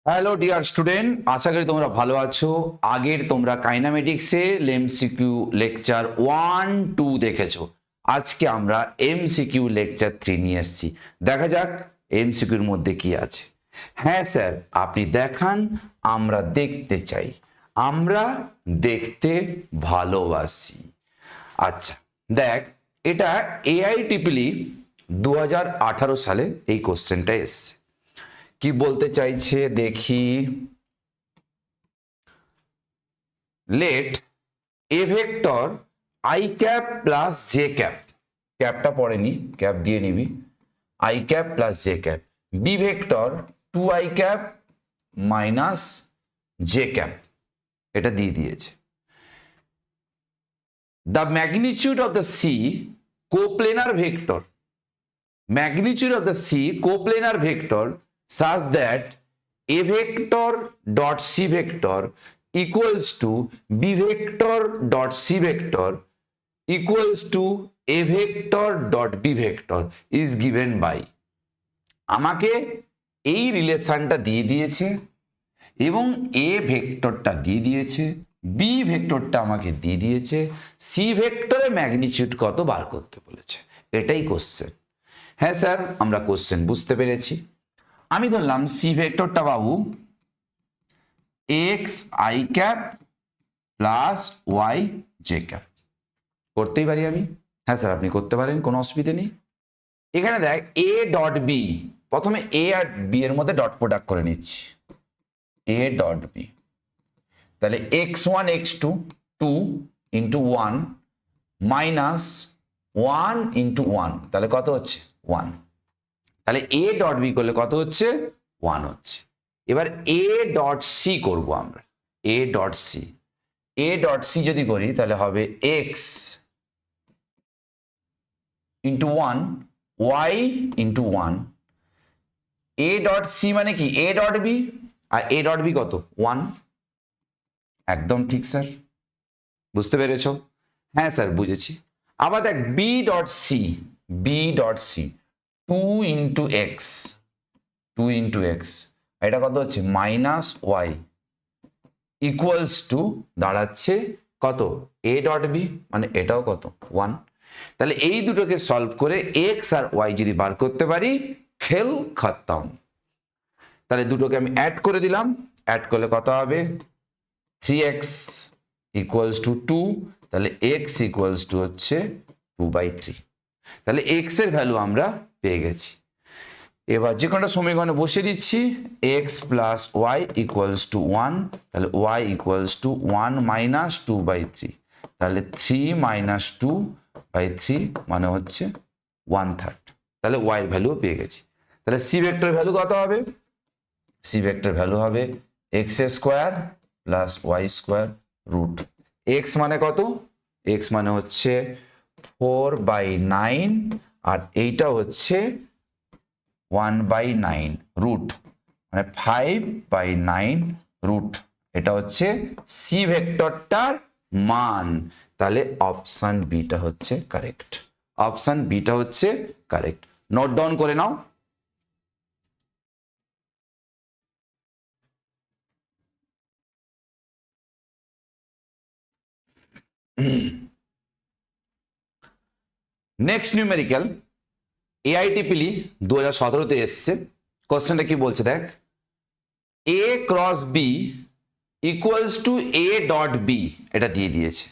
Hello dear student, আশা করি তোমরা ভালো আছো। আগের তোমরা কাইনামেটিক্সে এমসিকিউ লেকচার 1-2 দেখেছো। আজকে আমরা এমসিকিউ লেকচার 3 নিয়ে এসেছি। দেখা যাক এমসিকিউর মধ্যে কি আছে। হ্যাঁ স্যার, আপনি দেখান, আমরা দেখতে চাই, আমরা দেখতে ভালোবাসি। আচ্ছা দেখ, এটা এআইটিপিলি 2018 সালে এই কোশ্চেনটা এসছে। কি বলতে চাইছে দেখি। Let a vector i cap plus j cap, ক্যাপটা পড়েনি, ক্যাপ দিয়ে নিবি, i cap plus j cap, b vector 2i cap minus j cap, এটা দিয়ে দিয়েছে। The magnitude of the c coplanar vector, magnitude of the C coplanar vector such that A vector dot C vector equals to B vector dot C vector equals to A vector dot B vector is given by, আমাকে এই রিলেশনটা দিয়ে দিয়েছে এবং A ভেক্টরটা দিয়ে দিয়েছে, B ভেক্টরটা আমাকে দিয়ে দিয়েছে, C ভেক্টরের ম্যাগনিটিউড কত বার করতে বলেছে। এটাই কোশ্চেন। হ্যাঁ স্যার, আমরা কোশ্চেন বুঝতে পেরেছি। আমি ধরলাম সি ভেক্টরটা বাবু x i cap plus y j cap, করতেই পারি আমি। হ্যাঁ স্যার, আপনি করতে পারেন, কোনো অসুবিধা নেই। এখানে দেখ এ ডট বি, প্রথমে এ আর বি এর মধ্যে ডট প্রোডাক্ট করে নিচ্ছি, এ ডট বি, তাহলে x one x two 2 into 1 minus 1 into 1, তাহলে কত হচ্ছে 1। তাহলে এ ডট বি করলে কত হচ্ছে 1 হচ্ছে। এবার এ ডট সি করবো আমরা, a dot c, a dot c যদি করি তাহলে হবে x into 1 y into 1, a dot c মানে কি এ ডট বি, আর এ ডট বি কত 1। একদম ঠিক স্যার, বুঝতে পেরেছ? হ্যাঁ স্যার বুঝেছি। আবার দেখ b dot c, b dot c 2 into x, 2 into x, এটা কত হচ্ছে মাইনাস ওয়াই ইকুয়ালস টু দাঁড়াচ্ছে কত এ ডট বি, মানে এটাও কত 1। তাহলে এই দুটোকে সলভ করে এক্স আর ওয়াই যদি বার করতে পারি, খেল খতম। তাহলে দুটোকে আমি অ্যাড করে দিলাম, অ্যাড করলে কত হবে 3x ইকুয়ালস টু 2, তাহলে x ইকুয়ালস টু হচ্ছে 2/3। তাহলে x এর ভ্যালু আমরা পেয়ে গেছি। এবার যে কোনটা সমীকরণে বসিয়ে দিচ্ছি, x plus y equals to 1, তাহলে y ইকুয়ালস টু 1 মাইনাস 2/3, তাহলে 3 মাইনাস 2/3 মানে হচ্ছে 1/3। তাহলে y এর ভ্যালু পেয়ে গেছি। তাহলে c ভেক্টর ভ্যালু কত হবে? c ভেক্টর ভ্যালু হবে x square plus y square root, x মানে কত, x মানে হচ্ছে 4/9 আর এইটা হচ্ছে 1/9 রুট, মানে 5/9 রুট, এটা হচ্ছে সি ভেক্টরটার মান। তাহলে অপশন বিটা হচ্ছে কারেক্ট, অপশন বিটা হচ্ছে কারেক্ট। নোট ডাউন করে নাও। নেক্সট নিউমেরিক্যাল এআইটিপিলি 2017-তে এসছে। কোশ্চেনটা কি বলছে দেখ, a cross b equals to a dot b, এটা দিয়ে দিয়েছে।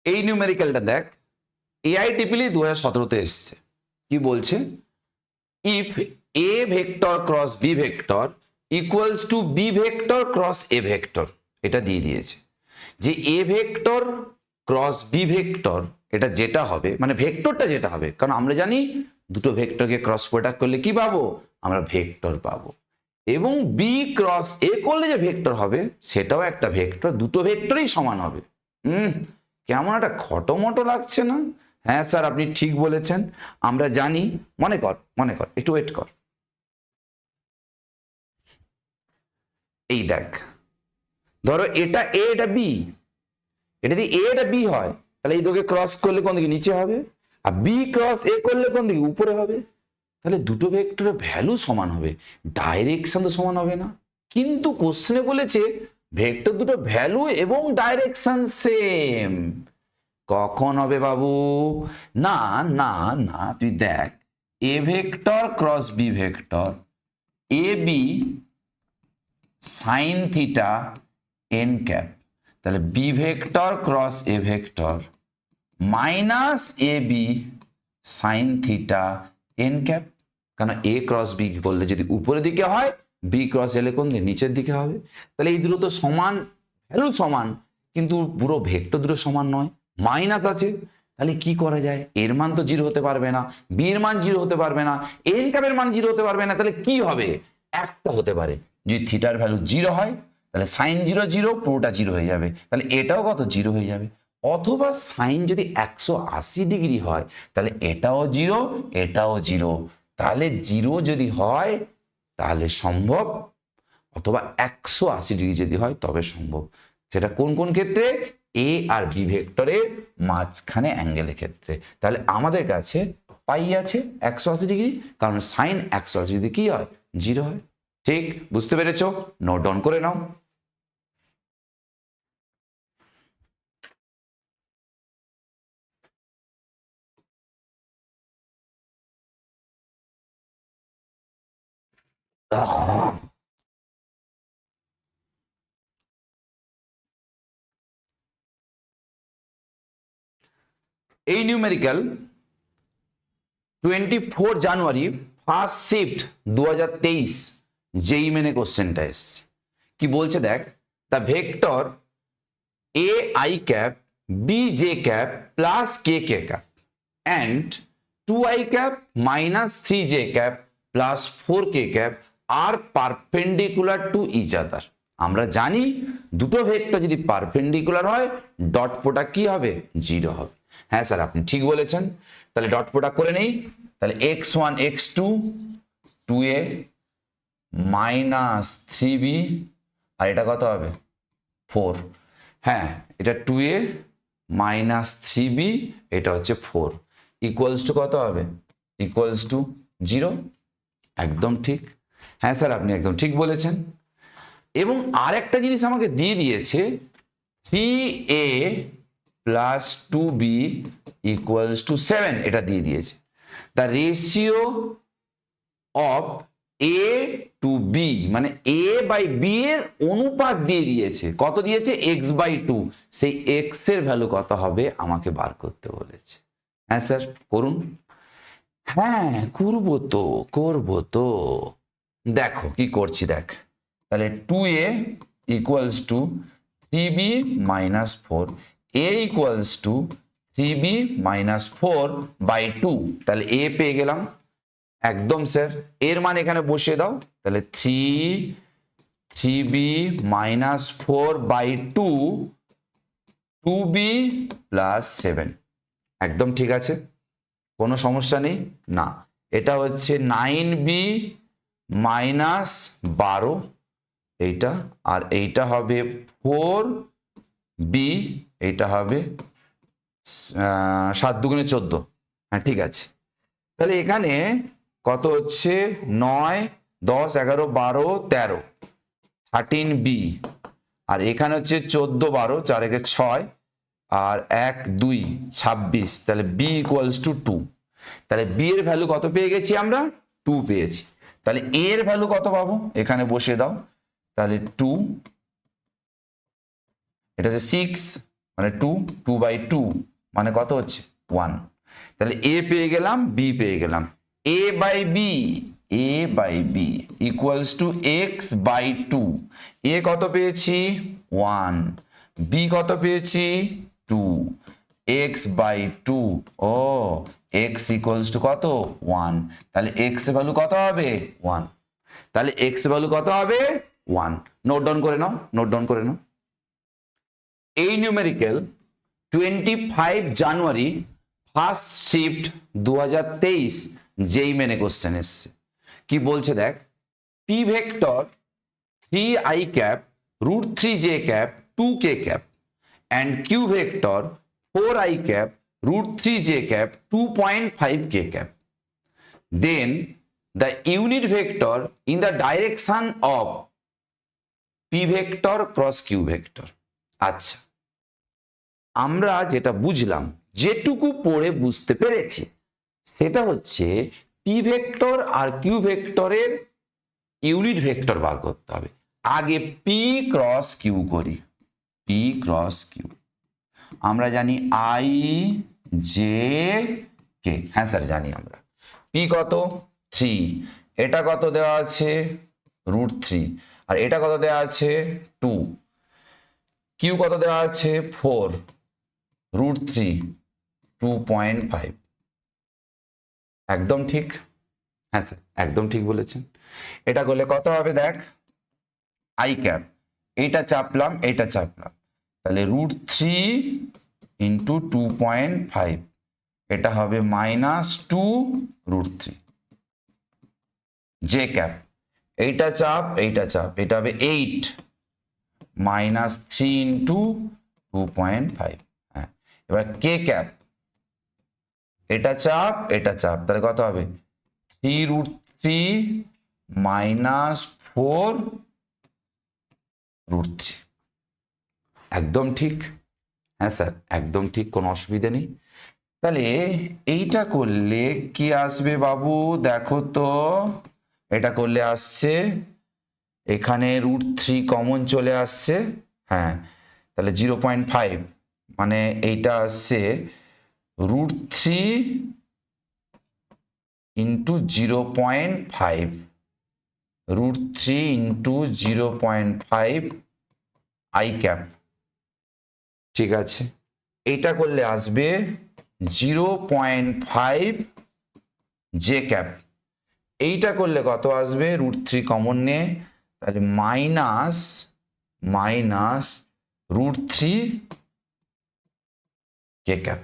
এই নিউমেরিক্যালটা দেখ, এআইটিপিলি 2017-তে এসছে। কি বলছে, if a vector cross b vector equals to b vector cross a vector, এটা দিয়ে দিয়েছে যে a vector cross b vector, এটা যেটা হবে মানে ভেক্টরটা যেটা হবে, কারণ আমরা জানি দুটো ভেক্টরকে ক্রস প্রোডাক্ট করলে কি পাবো, আমরা ভেক্টর পাবো। এবং বি ক্রস এ করলে যে ভেক্টর হবে সেটাও একটা ভেক্টর, দুটো ভেক্টরই সমান হবে। কেমন একটা খটোমটো লাগছে না? হ্যাঁ স্যার আপনি ঠিক বলেছেন, আমরা জানি। মনে কর একটু ওয়েট কর। এই দেখ, ধরো এটা এ এটা বি, এটা যদি এ এটা বি হয় তাহলে এই দুটোকে ক্রস করলে কোন দিকে, নিচে হবে। আর বি ক্রস এ করলে কোন দিকে, উপরে হবে। তাহলে দুটো ভেক্টরের ভ্যালু সমান হবে, ডাইরেকশন তো সমান হবে না। কিন্তু কোশ্চেনে বলেছে ভেক্টর দুটো ভ্যালু এবং ডাইরেকশন সেম। কখন হবে বাবু? না না না, তুই দেখ, a vector cross b vector, a b sine theta n cap, তাহলে b vector cross a vector minus a b sine theta n cap. কারণ এ ক্রস বি বললে যদি উপরের দিকে হয়, বি ক্রস এলে কোন দিকে, নিচের দিকে হবে। তাহলে এই দুটো তো সমান, ভ্যালু সমান, কিন্তু পুরো ভেক্টর দুটো সমান নয়, মাইনাস আছে। তাহলে কি করা যায়? এর মান তো জিরো হতে পারবে না, বি এর মান জিরো হতে পারবে না, এন ক্যাপের মান জিরো হতে পারবে না। তাহলে কি হবে? একটা হতে পারে, যদি থিটার ভ্যালু জিরো হয় তাহলে সাইন জিরো জিরো পুরোটা জিরো হয়ে যাবে, তাহলে এটাও কত, জিরো হয়ে যাবে। অথবা সাইন যদি 180 ডিগ্রি হয় তাহলে এটাও জিরো এটাও জিরো, তাহলে জিরো যদি হয় তাহলে সম্ভব, অথবা 180 ডিগ্রি যদি হয় তবে সম্ভব। সেটা কোন কোন ক্ষেত্রে? এ আর বি ভেক্টরের মাঝখানে অ্যাঙ্গেলের ক্ষেত্রে। তাহলে আমাদের কাছে পাই আছে 180 ডিগ্রি, কারণ সাইন 180 ডিগ্রি কি হয়, জিরো হয়। ঠিক বুঝতে পেরেছো? নোট ডাউন করে নাও। এই নিউমেরিক্যাল 24 জানুয়ারি ফার্স্ট শিফট 2023 যেই মেনে কোশ্চেনটা এসছে। কি বলছে দেখ, the vector a i cap b j cap plus k k cap and 2i cap minus 3j cap plus 4k cap আর পারপেন্ডিকুলার টু ইচ আদার। আমরা জানি দুটো ভেক্টর যদি পারপেন্ডিকুলার হয় ডট প্রোডাক্ট কি হবে, জিরো হবে। হ্যাঁ স্যার আপনি ঠিক বলেছেন। তাহলে ডট প্রোডাক্ট করে নেই। তাহলে x1 x2 2a minus 3b, আর এটা কত হবে, 4। হ্যাঁ এটা 2a মাইনাস 3b, এটা হচ্ছে 4, ইকুয়ালস টু কত হবে, ইকুয়ালস টু 0। একদম ঠিক। হ্যাঁ স্যার আপনি একদম ঠিক বলেছেন। এবং আর একটা জিনিস আমাকে দিয়ে দিয়েছে, 3a plus 2b equals to 7, এটা দিয়ে দিয়েছে। The ratio of a to b, মানে এ বাই বি এর অনুপাত দিয়ে দিয়েছে। কত দিয়েছে, এক্স বাই 2। সেই এক্স এর ভ্যালু কত হবে আমাকে বার করতে বলেছে। হ্যাঁ স্যার করুন। হ্যাঁ করবো তো। দেখো কি করছি দেখ। তাহলে 2a equals to 3b minus 4, a equals to 3b minus 4 by 2। তাহলে a পেয়ে গেলাম। একদম স্যার, এর মান এখানে বসিয়ে দাও। তাহলে 3b minus 4 by 2, 2b plus 7। একদম ঠিক আছে, কোনো সমস্যা নেই না। এটা হচ্ছে 9b মাইনাস 12 এইটা, আর এইটা হবে 4b, এইটা হবে 7 দুগুণে 14। হ্যাঁ ঠিক আছে। তাহলে এখানে কত হচ্ছে, 9 10 11 12 13, 13b, আর এখানে হচ্ছে 14 12 4 একে 6, আর 1 2 26। তাহলে b ইকুয়ালস টু 2। তাহলে b এর ভ্যালু কত পেয়ে গেছি আমরা, 2 পেয়েছি। তাহলে a এর ভ্যালু কত পাবো, এখানে বসিয়ে দাও। তাহলে 2, এটা হচ্ছে 6, মানে 2 বাই 2 মানে কত হচ্ছে 1। তাহলে a পেয়ে গেলাম, b পেয়ে গেলাম। a by b equals to x by 2। a কত পেয়েছি 1, b কত পেয়েছি টু, এক্স বাই টু, ও এক্স ইকুয়ালস টু কত 1, তাহলে এক্স ভ্যালু কত হবে 1, তাহলে এক্স ভ্যালু কত হবে 1। নোট ডাউন করে নাও, নোট ডাউন করে নাও। এই নিউমেরিক্যাল 25 জানুয়ারি ফার্স্ট শিফট 2023 যেই মেনে কোশ্চেন এসছে। কি বলছে দেখ, P vector 3i cap root 3j cap 2k cap and q vector 4i cap root 3j cap 2.5k cap. Then the unit vector in the direction of p vector cross q vector. আচ্ছা, আমরা যেটা বুঝলাম, যেটুকু পড়ে বুঝতে পেরেছি, সেটা হচ্ছে পি ভেক্টর আর কিউ ভেক্টরের ইউনিট ভেক্টর বার করতে হবে। আগে পি ক্রস কিউ করি, পি ক্রস কিউ আমরা জানি আই জে কে, হ্যাঁ স্যার জানি আমরা। পি কত 3, এটা কত দেওয়া আছে √3, আর এটা কত দেওয়া আছে 2, কিউ কত দেওয়া আছে 4, √3 2.5। একদম ঠিক, হ্যাঁ স্যার একদম ঠিক বলেছেন। এটা করলে কত হবে দেখ, আই ক্যাপ, এইটা চাপলাম এইটা চাপলাম, তাহলে √3 ইন্টু 2.5, এটা হবে -2 √3। জে ক্যাপ, এইটা চাপ এইটা চাপ, এটা হবে 8 -3 ইন্টু 2.5। হ্যাঁ, এবার কে ক্যাপ, এটা চাপ এটা চাপ, তাহলে কত হবে 3√3 -4 √3। একদম ঠিক, হ্যাঁ স্যার একদম ঠিক, কোনো অসুবিধা নেই। তাহলে এইটা করলে কি আসবে বাবু দেখো তো, এটা করলে আসছে এখানে √3 কমন চলে আসছে, হ্যাঁ তাহলে 0.5, মানে এইটা আসছে √3 ইন্টু 0.5, √3 ইন্টু 0.5 আই ক্যাপ, ঠিক আছে। এটা করলে আসবে 0.5 জে ক্যাপ, এইটা করলে কত আসবে √3 কমন নে, তাহলে মাইনাস √3 কে ক্যাপ।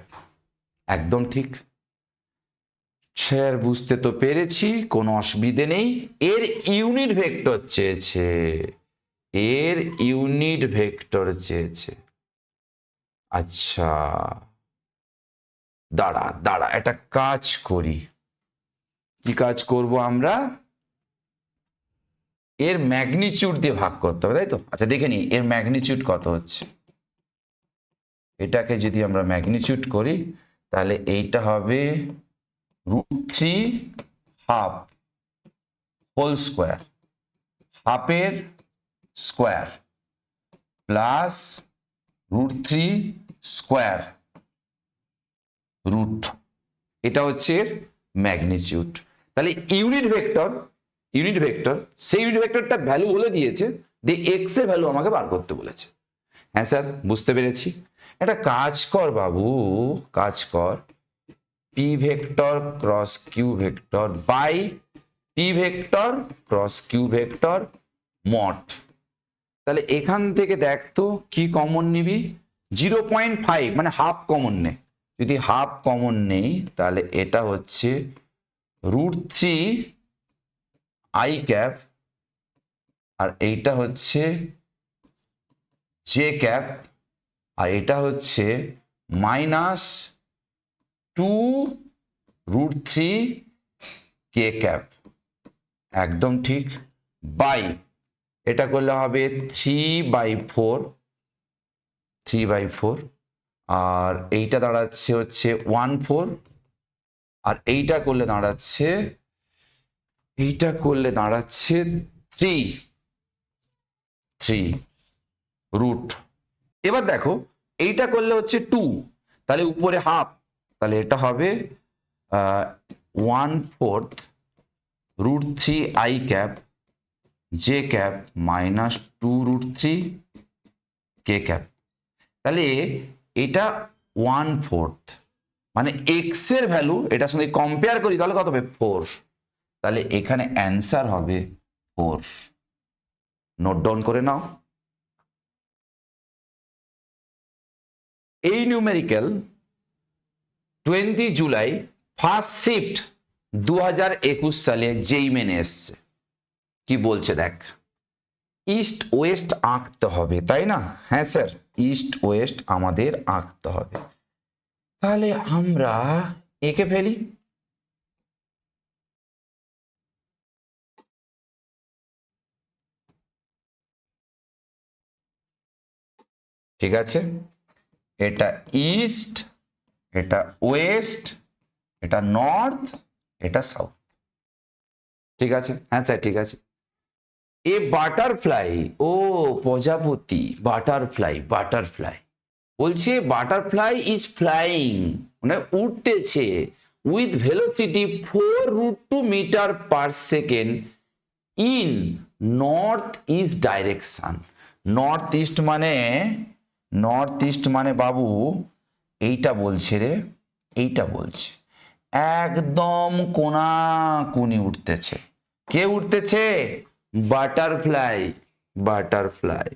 একদম ঠিক স্যার, বুঝতে তো পেরেছি, কোনো অসুবিধে নেই। এর ইউনিট ভেক্টর চেয়েছে, এর ইউনিট ভেক্টর চেয়েছে। আচ্ছা দাঁড়া দাঁড়া, একটা কাজ করি, কি কাজ করব আমরা, এর ম্যাগনিটিউড দিয়ে ভাগ করতে হবে, তাই তো। আচ্ছা দেখে নি এর ম্যাগনিটিউড কত হচ্ছে, এটাকে যদি আমরা ম্যাগনিটিউড করি তাহলে এইটা হবে √3 হাফ হোল স্কোয়ার, হাফের স্কোয়ার প্লাস √3 স্কোয়ার রুট, এটা হচ্ছে এর ম্যাগনিটিউড। তাহলে ইউনিট ভেক্টর সেই ইউনিট ভেক্টরটা ভ্যালু বলে দিয়েছে, দিয়ে এক্স এর ভ্যালু আমাকে বার করতে বলেছে। হ্যাঁ স্যার বুঝতে পেরেছি। একটা কাজ কর বাবু, কাজ কর, p vector cross q vector by p vector cross q vector mod. তাহলে এখান থেকে দেখ তো কি কমন নিবি, 0.5 মানে হাফ কমন নে, যদি হাফ কমন নেই তাহলে এটা হচ্ছে √3 আই ক্যাপ, আর এইটা হচ্ছে জে ক্যাপ, আর এটা হচ্ছে -2 √3 কে ক্যাপ। একদম ঠিক, বাই এটা করলে হবে 3/4, আর এইটা দাঁড়াচ্ছে হচ্ছে 1/4, আর এইটা করলে দাঁড়াচ্ছে 3 রুট। এবার দেখো এইটা করলে হচ্ছে 2, তাহলে উপরে হাফ, তাহলে এটা হবে 1/4 √3 I cap J cap -2 √3 K cap. তাহলে এটা 1/4, মানে এক্স এর ভ্যালু এটার সঙ্গে কম্পেয়ার করি তাহলে কত হবে 4, তাহলে এখানে অ্যান্সার হবে 4। নোট ডাউন করে নাও। এই নিউমেরিক্যাল 20 জুলাই ফার্স্ট শিফট 2021 সালে যেই মেনে এসছে, কি বলছে দেখ। ইস্ট ওয়েস্ট আঁকতে হবে, তাই না? হ্যাঁ স্যার, ইস্ট ওয়েস্ট আমাদের আঁকতে হবে। তাহলে আমরা এঁকে ফেলি। ঠিক আছে, এটা ইস্ট, এটা ওয়েস্ট, এটা নর্থ, এটা সাউথ। ঠিক আছে, হ্যাঁ স্যার ঠিক আছে। এ বাটারফ্লাই, ও প্রজাপতি, বাটারফ্লাই, বাটারফ্লাই বলছে বাটারফ্লাই ইজ ফ্লাইং, মানে উঠতেছে with velocity 4√2 metre per second in north east direction. North east মানে বাবু এইটা বলছে রে, এইটা বলছে একদম কোনাকুনি উঠতেছে। কে উঠতেছে? বাটারফ্লাই। বাটারফ্লাই,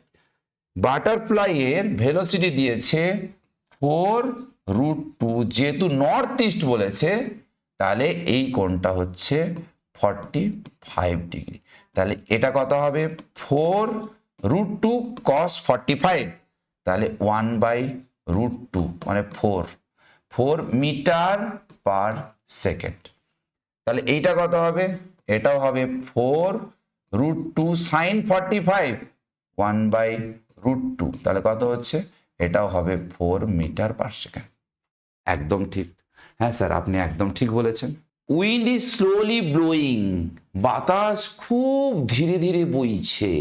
বাটারফ্লাই এর ভেলোসিটি দিয়েছে 4√2, যেহেতু নর্থ ইস্ট বলেছে তাহলে এই কোণটা হচ্ছে 45 ডিগ্রি। তাহলে এটা কত হবে 4√2 cos 45, তাহলে 1/√2 মানে 4 মিটার পার সেকেন্ড। তাহলে এইটা কত হবে? এটাও হবে 4√2 sin 45, 1/√2, তাহলে কত হচ্ছে? এটাও হবে 4 মিটার পার সেকেন্ড। একদম ঠিক। হ্যাঁ স্যার, আপনি একদম ঠিক বলেছেন। উইন্ড ইজ স্লোলি ব্লোয়িং, বাতাস খুব ধীরে ধীরে বইছে।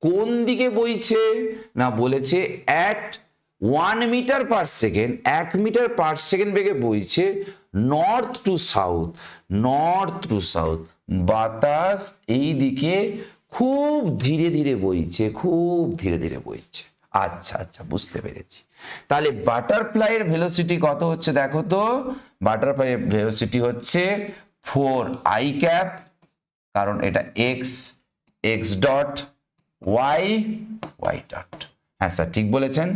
কোন দিকে বইছে না বলেছে at 1 metre per second, 1 metre per second বেগে বইছে north to south, north to south. বাতাস এই দিকে খুব ধীরে ধীরে বইছে, খুব ধীরে ধীরে বইছে। আচ্ছা আচ্ছা, বুঝতে পেরেছি। তাহলে বাটারফ্লাই এর ভেলোসিটি কত হচ্ছে দেখো তো। বাটারফ্লাই এর ভেলোসিটি হচ্ছে 4i ক্যাপ, কারণ এটা x, x dot, y, y dot. হ্যাঁ স্যার ঠিক বলেছেন,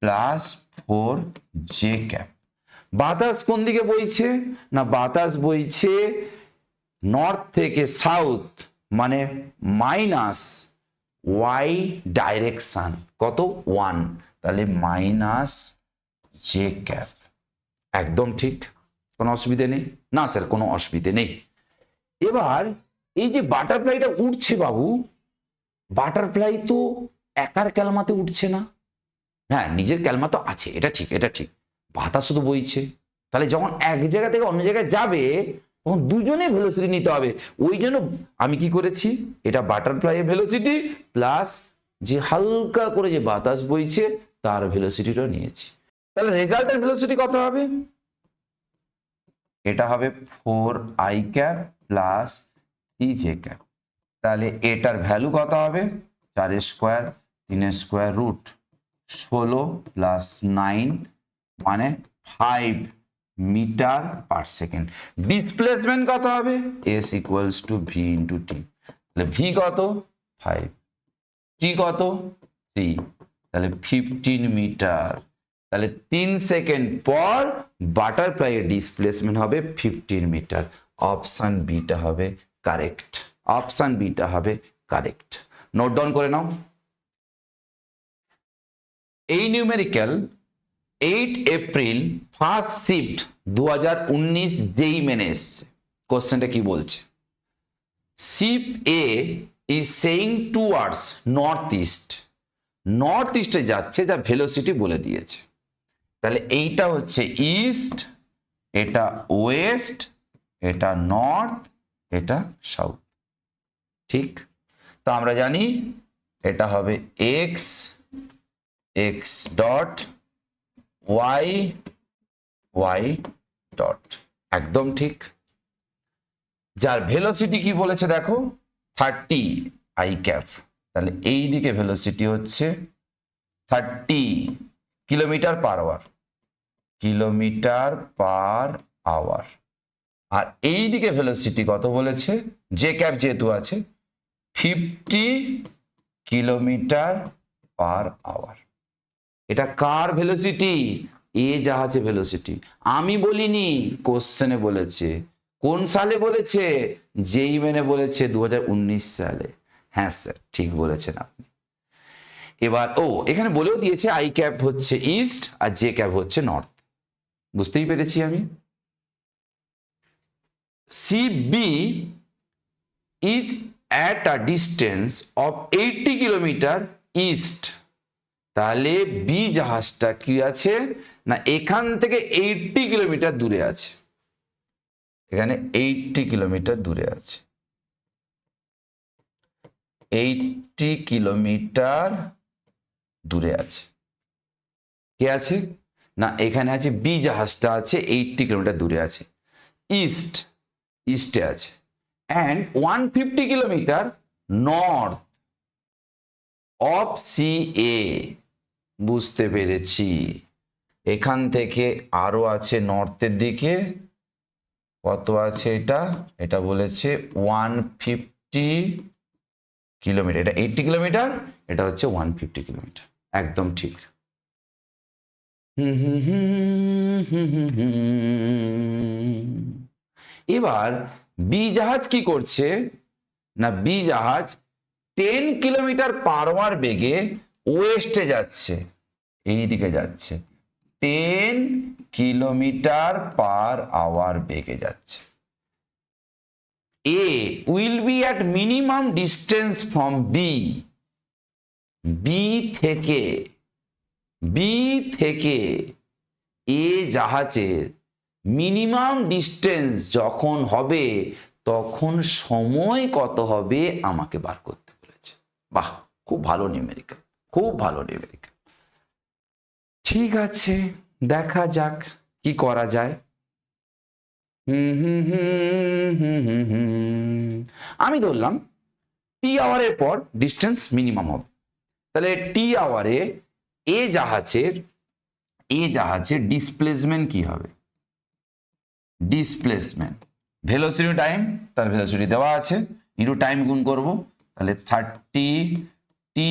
প্লাস 4j ক্যাপ। বাতাস কোন দিকে বইছে না বাতাস বইছে নর্থ থেকে সাউথ, মানে মাইনাস ওয়াই ডাইরেকশন, কত 1, তাহলে -j ক্যাপ। একদম ঠিক, কোনো অসুবিধে নেই না স্যার, কোনো অসুবিধে নেই। এবার এই যে বাটারফ্লাইটা উঠছে বাবু, বাটারফ্লাই তো একার ক্যালমাতে উঠছে না, হ্যাঁ নিজের ক্যালমা তো আছে, এটা ঠিক, এটা ঠিক। বাতাস শুধু বইছে, তাহলে যখন এক জায়গা থেকে অন্য জায়গায় যাবে তখন দুজনে ভেলোসিটি নিতে হবে। ওই জন্য আমি কি করেছি, এটা বাটারফ্লাই এর ভেলোসিটি প্লাস যে হালকা করে যে বাতাস বইছে তার ভেলোসিটিটা নিয়েছি। তাহলে রেজাল্টের ভেলোসিটি কত হবে? এটা হবে 4i cap plus 3j cap. তাহলে এটার ভ্যালু কত হবে? 4 স্কোয়ার 3 স্কোয়ার রুট 16 প্লাস 9 মানে 5 মিটার পার সেকেন্ড। ডিসপ্লেসমেন্ট কত হবে? s equals to v into t. তাহলে v কত? 5, t কত? 3, তাহলে 15 মিটার। তাহলে 3 সেকেন্ড পর বাটারফ্লাই এর ডিসপ্লেসমেন্ট হবে 15 মিটার। অপশন বিটা হবে কারেক্ট, অপশন বিটা হবে কারেক্ট। নোট ডাউন করে নাও। এই নিউমেরিক্যাল 8 এপ্রিল ফার্স্ট শিফট 2019 যেই মেনে এসছে, কোশ্চেনটা কি বলছে? Ship a is sailing towards north east, north ইস্টে যাচ্ছে, যা ভেলোসিটি বলে দিয়েছে। তাহলে এইটা হচ্ছে ইস্ট, এটা ওয়েস্ট, এটা নর্থ, এটা সাউথ। ঠিক, তো আমরা জানি এটা হবে x, x dot, y, y dot. একদম ঠিক। যার ভেলোসিটি কি বলেছে দেখো 30i ক্যাপ, তাহলে এই দিকে ভেলোসিটি হচ্ছে 30 kilometre per hour, kilometre per hour. আর এই দিকে ভেলোসিটি কত বলেছে, জে ক্যাপ যেহেতু আছে, 50 কিলোমিটার পার আওয়ার। এটা কার ভেলোসিটি, এ জাহাজে ভেলোসিটি। আমি বলিনি, কোশ্চেনে বলেছে। কোন সালে বলেছে, যেই মেনে বলেছে 2019 সালে। হ্যাঁ স্যার, ঠিক বলেছেন আপনি। এবার এখানে বলেও দিয়েছে আই ক্যাপ হচ্ছে ইস্ট আর জে ক্যাপ হচ্ছে নর্থ, বুঝতেই পেরেছি আমি। C b is at a distance of 80 kilometre east. তাহলে বি জাহাজটা কি আছে না এখান থেকে 80 কিলোমিটার দূরে আছে, এখানে 80 কিলোমিটার দূরে আছে, 80 কিলোমিটার দূরে আছে। কে আছে না এখানে আছে বি জাহাজটা আছে 80 কিলোমিটার দূরে আছে, ইস্টে আছে, and 150 kilometre north of c a. বুঝতে পেরেছি, এখান থেকে আরো আছে নর্থের দিকে, কত আছে এটা বলেছে 150 কিলোমিটার, এটা 80 কিলোমিটার, এটা হচ্ছে 150 কিলোমিটার, একদম ঠিক। এবার বি জাহাজ কি করছে না, বি জাহাজ 10 কিলোমিটার পার আওয়ার বেগে ওয়েস্টে যাচ্ছে, এই দিকে যাচ্ছে, 10 কিলোমিটার পার আওয়ার বেগে যাচ্ছে। A will be at minimum distance from b. B থেকে এ জাহাজের মিনিমাম ডিস্টেন্স যখন হবে তখন সময় কত হবে আমাকে বার করতে বলেছে। বাহ, খুব ভালো নিউমেরিক্যাল, খুব ভালো নিউমেরিক্যাল। ঠিক আছে, দেখা যাক কি করা যায়। আমি ধরলাম টি আওয়ারের পর ডিস্টেন্স মিনিমাম হবে, তাহলে টি আওয়ারে এ জাহাজের ডিসপ্লেসমেন্ট কি হবে, ডিসপ্লেসমেন্ট ভেলোসিটি টাইম, তার ভেলোসিটি দেওয়া আছে, ইন্টু টাইম গুণ করব, তাহলে 30 T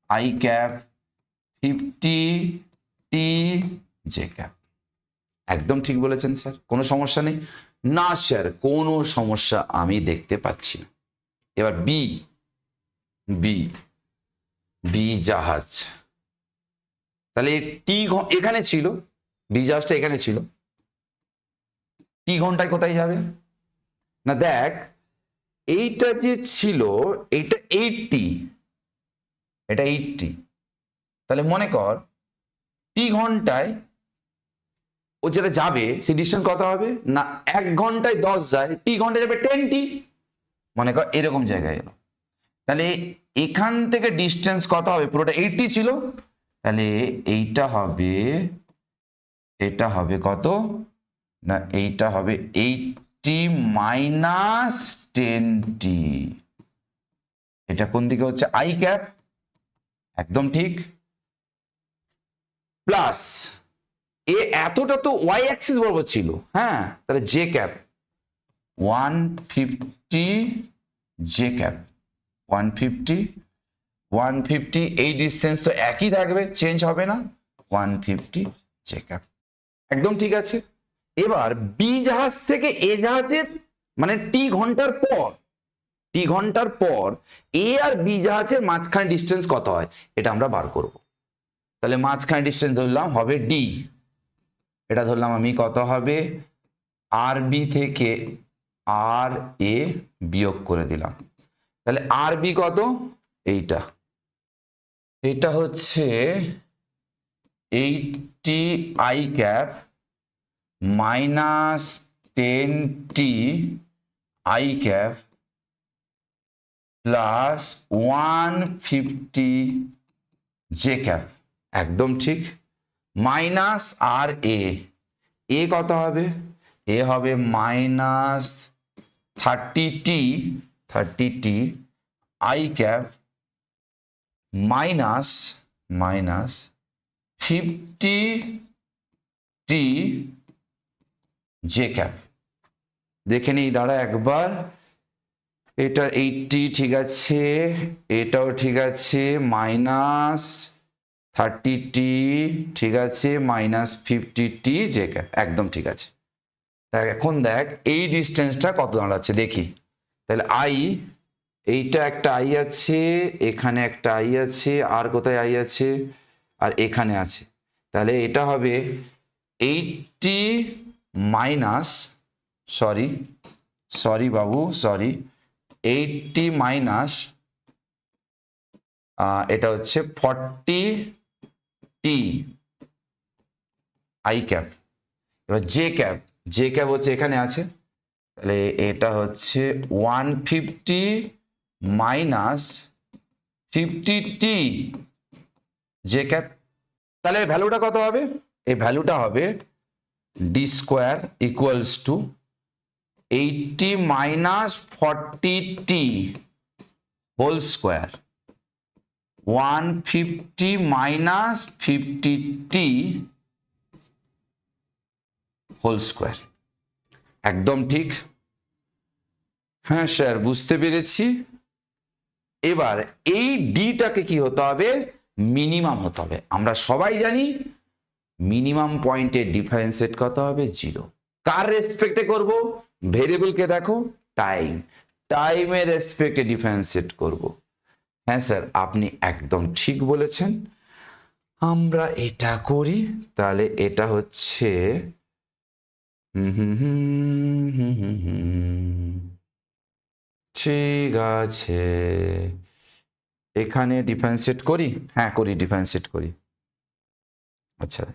I cap 50 T J cap. একদম ঠিক বলেছেন স্যার, কোনো সমস্যা নেই? না স্যার, কোনো সমস্যা আমি দেখতে পাচ্ছি না। এবার বি জাহাজ, তাহলে টি এখানে ছিল, বি জাহাজটা এখানে ছিল, টি ঘন্টায় কোথায় যাবে না, দেখ এইটা যে ছিল এটা 80, এটা 80, তাহলে মনে কর টি ঘন্টায় ও যেটা যাবে সেই ডিস্টেন্স কত হবে না, 1 ঘন্টায় 10 যায়, টি ঘন্টায় যাবে 10টি, মনে কর এরকম জায়গায় এলো। তাহলে এখান থেকে ডিস্টেন্স কত হবে, পুরোটা 80 ছিল, তাহলে এটা হবে কত না, এইটা হবে 80 মাইনাস 10টি। এটা কোন দিকে হচ্ছে আই ক্যাপ, একদম ঠিক, প্লাস এতটা তো ওয়াই অ্যাক্সিস বরাবর ছিল, হ্যাঁ, তাহলে জে ক্যাপ 150 জে ক্যাপ 150 এই ডিসটেন্স তো একই থাকবে, চেঞ্জ হবে না, 150 জে ক্যাপ, একদম ঠিক আছে। এবার বি জাহাজ থেকে এ জাহাজের মানে টি ঘন্টার পর এ আর বি জাহাজের মাঝখানে ডিস্টেন্স কত হয় এটা আমরা বার করব। তাহলে মাঝখানে ডিস্টেন্স ধরলাম হবে ডি, এটা ধরলাম আমি কত হবে, আর বি থেকে আর এ বিয়োগ করে দিলাম, তাহলে আর বি কত, এইটা হচ্ছে 80 আই ক্যাপ মাইনাস 10টি I cap plus 150 J cap, একদম ঠিক, মাইনাস আর এ কত হবে, এ হবে মাইনাস 30টি I cap minus 50t J cap. দেখে নিই দাঁড়া একবার, এটা 80 ঠিক আছে, এটাও ঠিক আছে, মাইনাস 30t ঠিক আছে, মাইনাস 50t জে ক্যাপ, একদম ঠিক আছে। এখন দেখ এই ডিস্টেন্সটা কত দাঁড়াচ্ছে দেখি। তাহলে আই, এইটা একটা আই আছে, এখানে একটা আই আছে, আর কোথায় আই আছে, আর এখানে আছে। তাহলে এটা হবে 80 মাইনাস, সরি বাবু, 80 মাইনাস এটা হচ্ছে 40t আই ক্যাপ। এবার জে ক্যাপ হচ্ছে এখানে আছে, তাহলে এটা হচ্ছে 150 মাইনাস 50t জে ক্যাপ। তাহলে ভ্যালুটা কত হবে? এই ভ্যালুটা হবে d square equals to 80 minus 40t whole square 150 minus 50t whole square. একদম ঠিক। হ্যাঁ স্যার, বুঝতে পেরেছি। এবার এই ডিটাকে কি হতে হবে? মিনিমাম হতে হবে। আমরা সবাই জানি মিনিমাম পয়েন্টের ডিফারেন্সিয়েট কত হবে? 0। কার রেসপেক্টে করব? ভেরিয়েবলকে দেখো, টাইমের রেসপেক্টে ডিফারেন্সিয়েট করব। হ্যাঁ স্যার, আপনি একদম ঠিক বলেছেন। আমরা এটা করি, তাহলে এটা হচ্ছে ঠিক আছে, এখানে ডিফারেন্সিয়েট করি। হ্যাঁ করি, ডিফারেন্সিয়েট করি। আচ্ছা,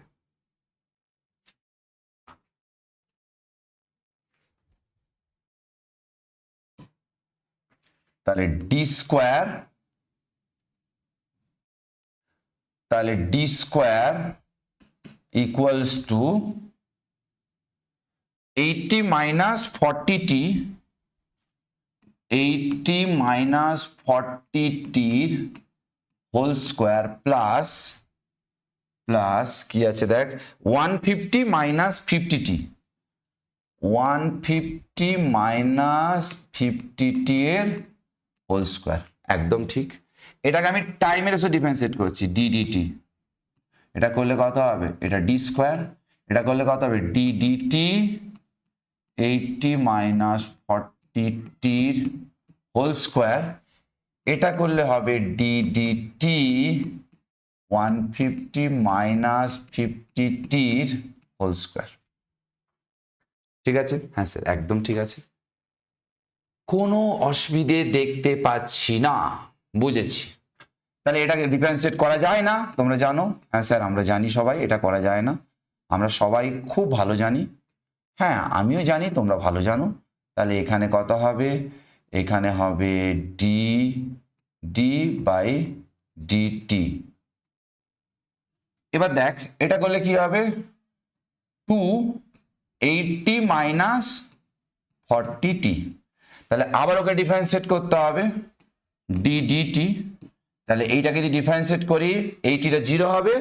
তাহলে d square equals to 80 minus 40t, 80 minus 40t whole square plus কি আছে দেখ, 150 মাইনাস 50t, 150 মাইনাস 50t এর হোল স্কোয়ার। একদম ঠিক। এটাকে আমি টাইমের এসে ডিফারেন্সিয়েট করছি, ডিডিটি। এটা করলে কত হবে? এটা ডি স্কোয়ার। এটা করলে কত হবে? D d t 80 minus 40t whole square. এটা করলে হবে DDT 150 minus 50t whole square. ঠিক আছে? হ্যাঁ স্যার, একদম ঠিক আছে। কোনো অসুবিধে দেখতে পাচ্ছি না, বুঝেছি। তাহলে এটাকে ডিফারেন্সিয়েট করা যায় না, তোমরা জানো। হ্যাঁ স্যার, আমরা জানি সবাই এটা করা যায় না, আমরা সবাই খুব ভালো জানি। হ্যাঁ আমিও জানি, তোমরা ভালো জানো। তাহলে এখানে কত হবে? এখানে হবে ডি বাই ডিটি। এবার দেখ এটা করলে কি হবে? 280 মাইনাস 40t। তাহলে আবার ওকে ডিফারেন্সিয়েট করতে হবে, ডিডিটি। তাহলে এইটাকে যদি ডিফারেন্সিয়েট করি, 80টা 0 হবে,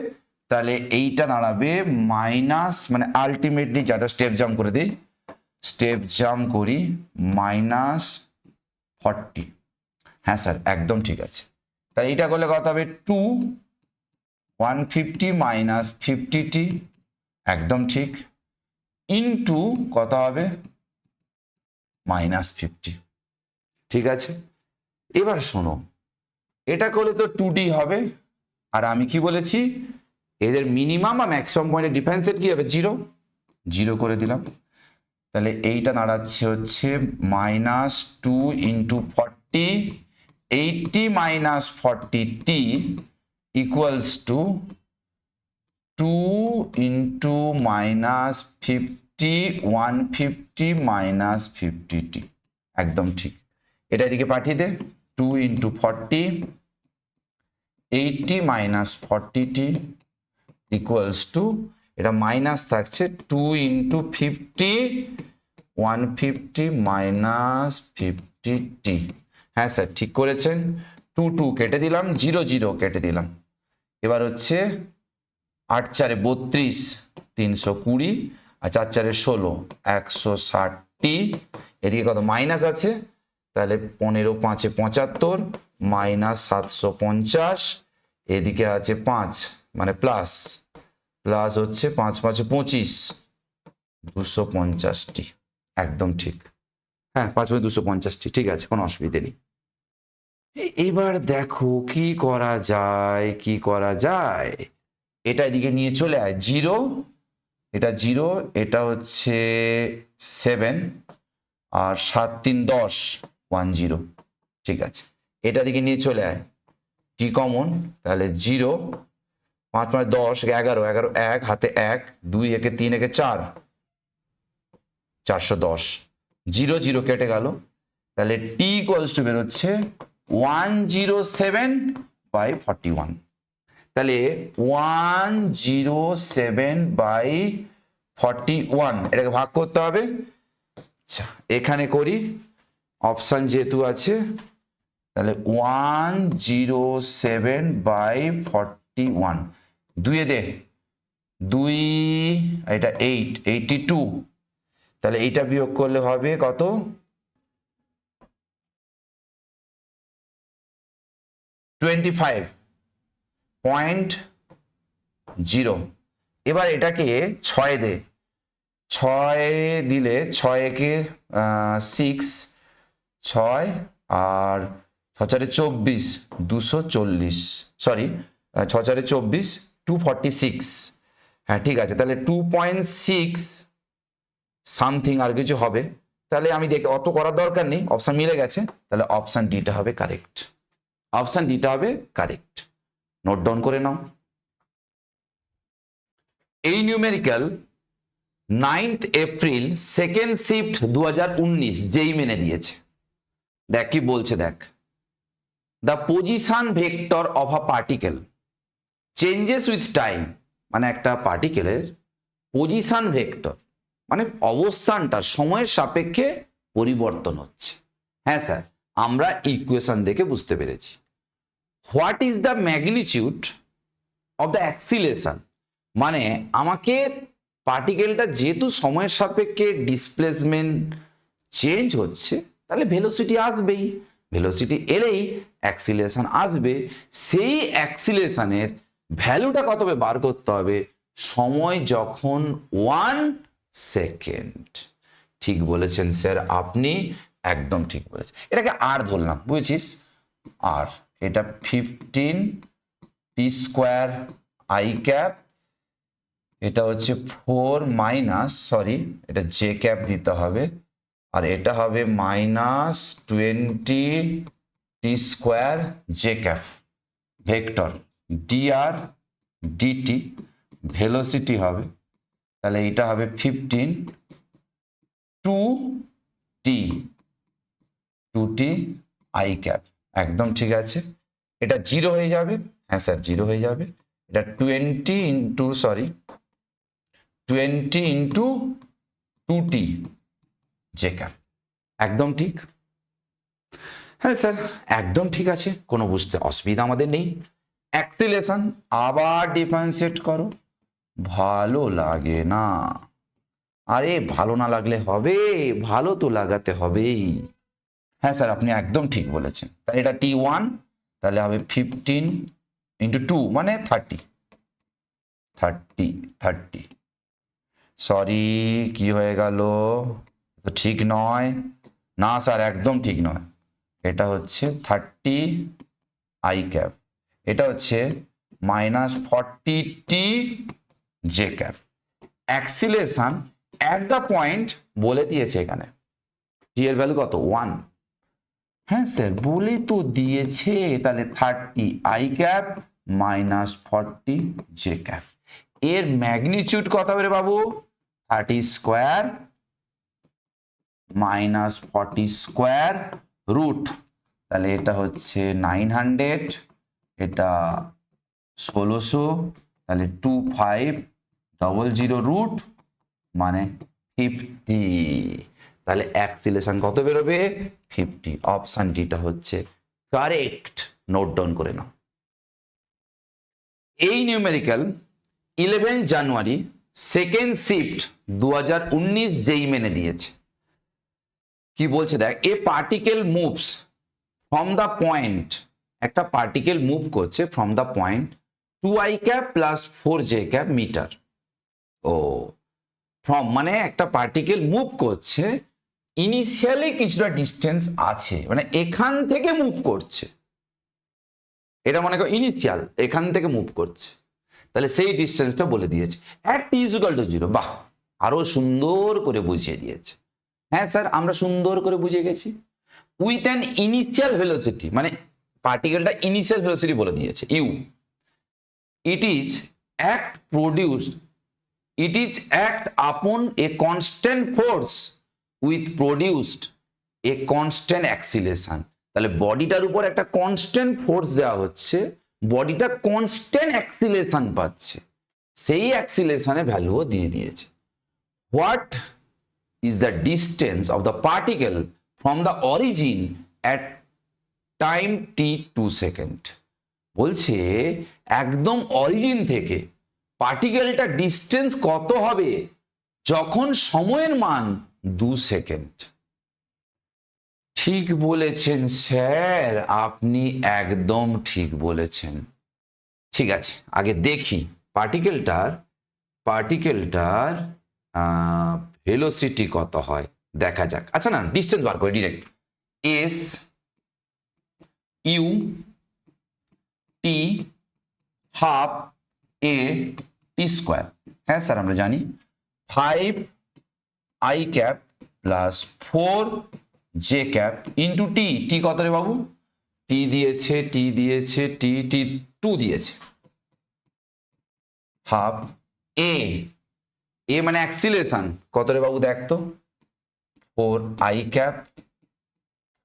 তাহলে এইটা দাঁড়াবে মাইনাস, মানে আলটিমেটলি যেটা স্টেপ জাম্প করে দিই, স্টেপ জাম্প করি, মাইনাস 40। হ্যাঁ স্যার, একদম ঠিক আছে। তাহলে এইটা করলে কত হবে? 150 মাইনাস 50t, একদম ঠিক, ইন্টু কত হবে? মাইনাস 50। ঠিক আছে। এবার শোনো, এটা করলে তো 2d হবে, আর আমি কি বলেছি? এদের মিনিমাম বা ম্যাক্সিমাম পয়েন্টের ডিফারেন্সিয়েট কি হবে? 0 করে দিলাম। তাহলে এইটা দাঁড়াচ্ছে হচ্ছে minus 2 into 40, 80 minus 40t equals to 2 into minus 50, 150 minus 50t। একদম ঠিক। এটা এদিকে পাঠিয়ে দে, 2 into 40, 80 minus 40t equals to, এটা মাইনাস থাকছে, 2 ইন্টু 50, 150 মাইনাস 50t। হ্যাঁ স্যার, ঠিক করেছেন। 2 কেটে দিলাম, 0 কেটে দিলাম। এবার হচ্ছে 8 4 32 320 আর 4 4 16 160টি। এদিকে কত মাইনাস আছে, তাহলে 15 5 75 মাইনাস 750। এদিকে আছে 5 মানে প্লাস হচ্ছে 5 5 25 250টি। একদম ঠিক, হ্যাঁ 5 250টি, ঠিক আছে, কোনো অসুবিধে নেই। এবার দেখো কি করা যায়। এটা এদিকে নিয়ে চলে আয়, 0 এটা 0, এটা হচ্ছে 7 আর 7 3 10 10, ঠিক আছে। এটা দিকে নিয়ে চলে আয়, টি কমন, তাহলে 0 5 5 10 11 11 1 হাতে 1 2 1 3 1 4 410, 0 0 কেটে গেল, তাহলে টি ইকুয়ালস টু বেরোচ্ছে 107/41। তাহলে 107/41 এটাকে ভাগ করতে হবে। আচ্ছা এখানে করি, অপশন যেহেতু আছে, তাহলে 107/41 দুইয়ে দে 2, এটা 8 82, তাহলে এইটা বিয়োগ করলে হবে কত, 25.0। এবার এটাকে 6 দে, 6 দিলে 6 একে 6 6 আর 6 4 24 240, সরি 6 4 24 246, হ্যাঁ ঠিক আছে। তাহলে 2.6 সামথিং আর কিছু হবে, তাহলে আমি দেখতে অত করার দরকার নেই, অপশন মিলে গেছে, তাহলে অপশন ডিটা হবে কারেক্ট, অপশন ডিটা হবে কারেক্ট। নোট ডাউন করে নাও। এই numerical 9th April second shift 2019 যেই মেনে দিয়েছে, দেখ কি বলছে, দেখ, the position vector of a particle changes with time, মানে একটা পার্টিকেলের পজিশন ভেক্টর মানে অবস্থানটা সময়ের সাপেক্ষে পরিবর্তন হচ্ছে। হ্যাঁ স্যার, আমরা ইকুয়েশন দেখে বুঝতে পেরেছি। What is the magnitude of the acceleration, মানে আমাকে পার্টিকেলটা যেহেতু সময়ের সাপেক্ষে ডিসপ্লেসমেন্ট চেঞ্জ হচ্ছে, তাহলে ভেলোসিটি আসবেই, ভেলোসিটি এলেই অ্যাক্সিলেশন আসবে। সেই অ্যাক্সিলেশনের ভ্যালুটা কত হবে বার করতে হবে, সময় যখন 1 সেকেন্ড। ঠিক বলেছেন স্যার আপনি, একদম ঠিক বলেছেন। এটাকে আর ধরলাম, বুঝেছিস, আর এটা 15 টি স্কোয়ার আই ক্যাপ, এটা হচ্ছে 4 মাইনাস, সরি এটা জে ক্যাপ দিতে হবে, আর এটা হবে -20 টি square J cap vector DR DT, velocity হবে, তাহলে এটা হবে 15 2t আই ক্যাপ। একদম ঠিক আছে, এটা 0 হয়ে যাবে, হ্যাঁ স্যার 0 হয়ে যাবে, এটা 20 ইন্টু 2t জে ক্যাপ। একদম ঠিক, হ্যাঁ স্যার একদম ঠিক আছে, কোনো বুঝতে অসুবিধা আমাদের নেই। অ্যাক্সিলেশন আবার ডিফারেন্সিয়েট করো, ভালো লাগে না, আরে ভালো না লাগলে হবে, ভালো তো লাগাতে হবেই। হ্যাঁ স্যার আপনি একদম ঠিক বলেছেন, তাহলে এটা t1, তাহলে হবে 15 ইন্টু 2 মানে 30, সরি কি হয়ে গেল, তো ঠিক নয়, না স্যার একদম ঠিক নয়, এটা হচ্ছে 30 আই ক্যাপ, এটা হচ্ছে -40t J cap. Acceleration at the point বলে দিয়েছে এখানে, টি এর ভ্যালু কত 1, হ্যাঁ স্যার বলে তো দিয়েছে, তাহলে 30 আই ক্যাপ -40 জে ক্যাপ। এর ম্যাগনিটিউড কত হবে রে বাবু, 30 স্কোয়ার -40 স্কোয়ার রুট, তাহলে এটা হচ্ছে 900, এটা 1600, তাহলে 2500 রুট মানে 50, তাহলে অ্যাক্সিলেশন কত বেরোবে 50। অপশন ডিটা হচ্ছে কারেক্ট, নোট ডাউন করে নাও। এই নিউমেরিক্যাল 11 জানুয়ারি সেকেন্ড শিফট 2019 যেই মেনে দিয়েছে, কি বলছে দেখ, a particle moves from the point, একটা পার্টিকেল মুভ করছে from the point 2i cap plus 4j cap metre. ও ফ্রম মানে একটা পার্টিকেল মুভ করছে, ইনিশিয়ালি কিছুটা ডিস্টেন্স আছে, মানে এখান থেকে মুভ করছে, এটা মনে করো ইনিশিয়াল এখান থেকে মুভ করছে, তাহলে সেই ডিস্টেন্সটা বলে দিয়েছে অ্যাট টি ইকুয়াল টু 0। বাহ, আরো সুন্দর করে বুঝিয়ে দিয়েছে। হ্যাঁ স্যার, আমরা সুন্দর করে বুঝে গেছি। উইথ অ্যান ইনিশিয়াল ভেলোসিটি, মানে পার্টিকেলটা ইনিশিয়াল ভেলোসিটি বলে দিয়েছে U. It is act produced, it is act upon a constant force with produced a constant acceleration. তাহলে বডিটার উপর একটা কনস্ট্যান্ট ফোর্স দেওয়া হচ্ছে, বডিটা কনস্ট্যান্ট অ্যাক্সিলেশন পাচ্ছে, সেই অ্যাক্সিলেশনে ভ্যালুও দিয়ে দিয়েছে। What is the distance of the particle from the origin at time t 2 second. বলছে একদম অরিজিন থেকে পার্টিকেলটা ডিস্টেন্স কত হবে যখন সময়ের মান 2 সেকেন্ড। ঠিক বলেছেন স্যার, আপনি একদম ঠিক বলেছেন। ঠিক আছে, আগে দেখি পার্টিকেলটার ভেলোসিটি কত হয় দেখা যাক। আচ্ছা না, ডিস্টেন্স বার করে direct, S U T half A T square. হ্যাঁ স্যার, আমরা জানি 5i cap plus 4j cap into T. T কত রে বাবু? টি দিয়েছে টি 2 দিয়েছে, হাফ এ মানে অ্যাক্সিলেশন কত রে বাবু দেখ তো, 4i ক্যাপ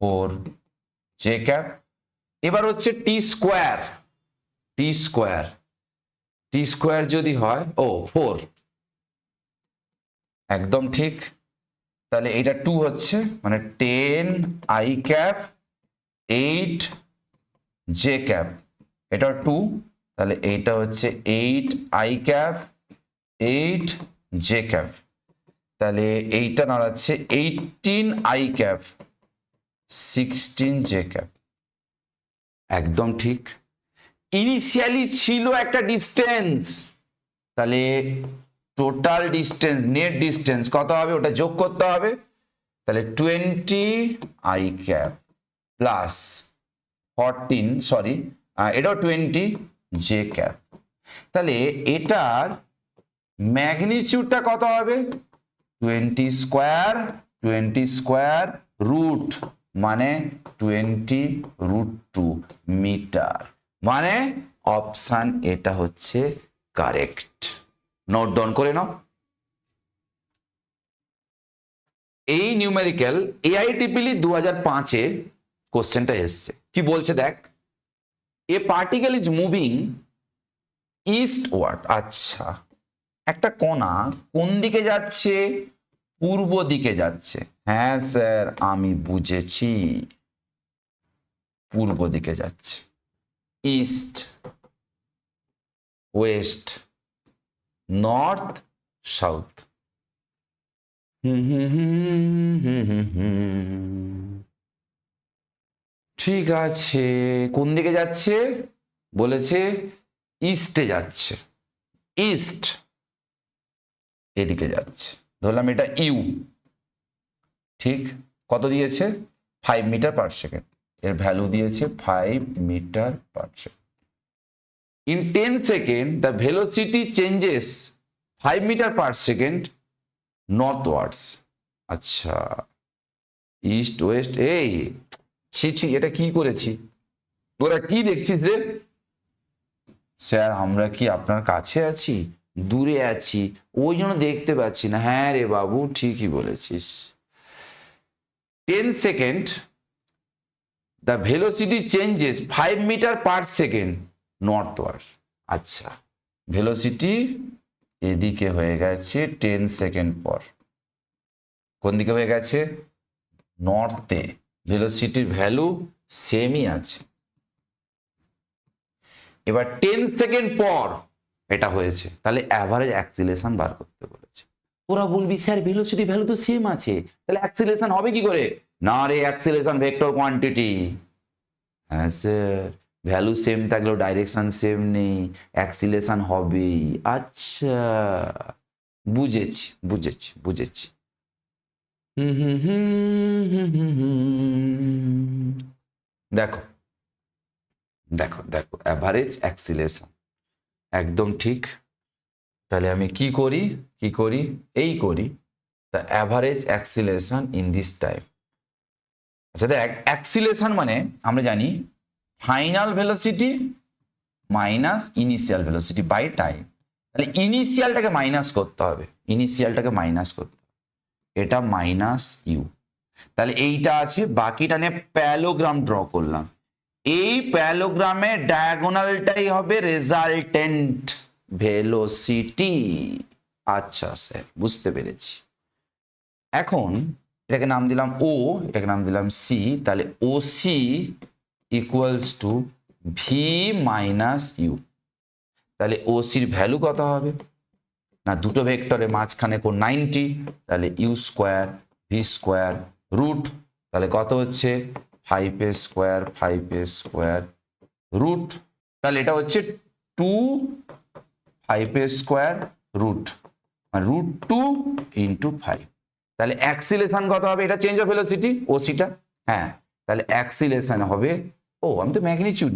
4j ক্যাপ। এবার হচ্ছে টি স্কোয়ার যদি হয় 4, একদম ঠিক। তাহলে এটা 2 হচ্ছে, মানে 10i ক্যাপ 8j ক্যাপ, এটা 2, তাহলে এইটা হচ্ছে 8i ক্যাপ 8j ক্যাপ, তাহলে এইটা দাঁড়াচ্ছে 18i ক্যাপ 16j ক্যাপ। একদম ঠিক। ইনিশিয়ালি ছিল একটা ডিস্টেন্স, তাহলে টোটাল ডিস্টেন্স, নেট ডিস্টেন্স কত হবে ওটা যোগ করতে হবে, তাহলে 20i ক্যাপ প্লাস 14, সরি এটাও 20j ক্যাপ। তাহলে এটার ম্যাগনিটিউডটা কত হবে, 20 স্কোয়ার রুট মানে 20√2 মিটার, মানে অপশন এটা হচ্ছে কারেক্ট। নোট ডাউন করে নাও। এই নিউমেরিক্যাল AIEEE 2005-এ কোশ্চেনটা এসছে, কি বলছে দেখ, এ পার্টিকেল ইজ মুভিং ইস্টওয়ার্ড। আচ্ছা, একটা কণা কোন দিকে যাচ্ছে, পূর্ব দিকে যাচ্ছে। হ্যাঁ স্যার, আমি বুঝেছি, পূর্ব দিকে যাচ্ছে, ইস্ট ওয়েস্ট নর্থ সাউথ। ঠিক আছে, কোন দিকে যাচ্ছে বলেছে, ইস্টে যাচ্ছে, ইস্ট এদিকে যাচ্ছে, ধরলাম এটা ইউ। ঠিক, কত দিয়েছে, 5 মিটার পার সেকেন্ড, এর ভ্যালু দিয়েছে 5 metre per second. In 10 seconds, the velocity changes 5 meter per second northwards. আচ্ছা, ইস্ট ওয়েস্ট, এই ছি এটা কি করেছি, তোরা কি দেখছিস রে? স্যার, আমরা কি আপনার কাছে আছি, দূরে আছি, ওই জন্য দেখতে পাচ্ছি না। হ্যাঁ রে বাবু, ঠিকই বলেছিস। 10 second the velocity changes 5 meter per second নর্থওয়ার্ড। আচ্ছা, ভেলোসিটি এদিকে হয়ে গেছে 10 সেকেন্ড পর, কোন দিকে হয়ে গেছে, নর্থে। ভেলোসিটির ভ্যালু সেমই আছে। এবার 10 সেকেন্ড পর এটা হয়েছে, তাহলে অ্যাভারেজ অ্যাক্সিলারেশন বার করতে বলেছে। তোরা বলবি স্যার ভেলোসিটি ভ্যালু তো সেম আছে, তাহলে অ্যাক্সিলারেশন হবে কি করে? না রে, অ্যাক্সিলারেশন ভেক্টর কোয়ান্টিটি। হ্যাঁ স্যার, ভ্যালু সেম থাকলেও ডাইরেকশন সেম নেই, অ্যাক্সিলারেশন হবেই। আচ্ছা, বুঝেছি বুঝেছি বুঝেছি। দেখো দেখো দেখো, অ্যাভারেজ অ্যাক্সিলারেশন একদম ঠিক। তাহলে আমি কি করি এই করি, the average acceleration in this time. আচ্ছা দেখ, অ্যাক্সিলারেশন মানে আমরা জানি final velocity minus initial velocity by time. তাহলে ইনিশিয়ালটাকে মাইনাস করতে হবে, এটা মাইনাস ইউ। তাহলে এইটা আছে, বাকিটা নিয়ে প্যালোগ্রাম ড্র করলাম। এই প্যালোগ্রামে ডায়াগোনালটাই হবে রেজাল্টেন্ট ভেলোসিটি। আচ্ছা স্যার, বুঝতে পেরেছি। এখন এটাকে নাম দিলাম ও, এটাকে নাম দিলাম সি। তাহলে ও C equals to V minus U. তাহলে ও সির ভ্যালু কত হবে না, দুটো ভেক্টরে মাঝখানে কোণ 90, তাহলে u square v square root, তাহলে কত হচ্ছে 5a স্কোয়ার রুট, তাহলে এটা হচ্ছে 2 5a square root, root 2 into 5। তাহলে অ্যাক্সিলেশন কত হবে? এটা চেঞ্জ অফ ভেলোসিটি ওসিটা। হ্যাঁ, তাহলে অ্যাক্সিলেশন হবে, ও আমি তো ম্যাগনিটিউড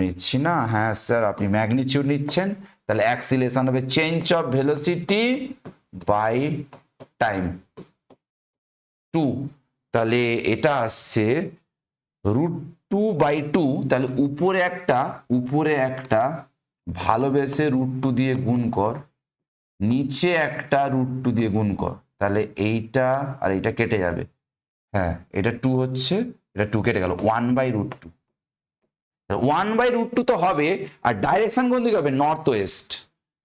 নিচ্ছি না। হ্যাঁ স্যার, আপনি ম্যাগনিটিউড নিচ্ছেন, তাহলে অ্যাক্সিলেশন হবে change of velocity by time 2। তাহলে এটা আসছে √2/2। তাহলে উপরে একটা ভালোবেসে √2 দিয়ে গুণ কর, নিচে একটা √2 দিয়ে গুণ কর, তাহলে এইটা আর এইটা কেটে যাবে। হ্যাঁ, এটা 2 হচ্ছে, এটা 2 কেটে গেল, 1/√2। 1/√2 তো হবে, আর ডাইরেকশন কোন দিকে হবে? নর্থ ওয়েস্ট,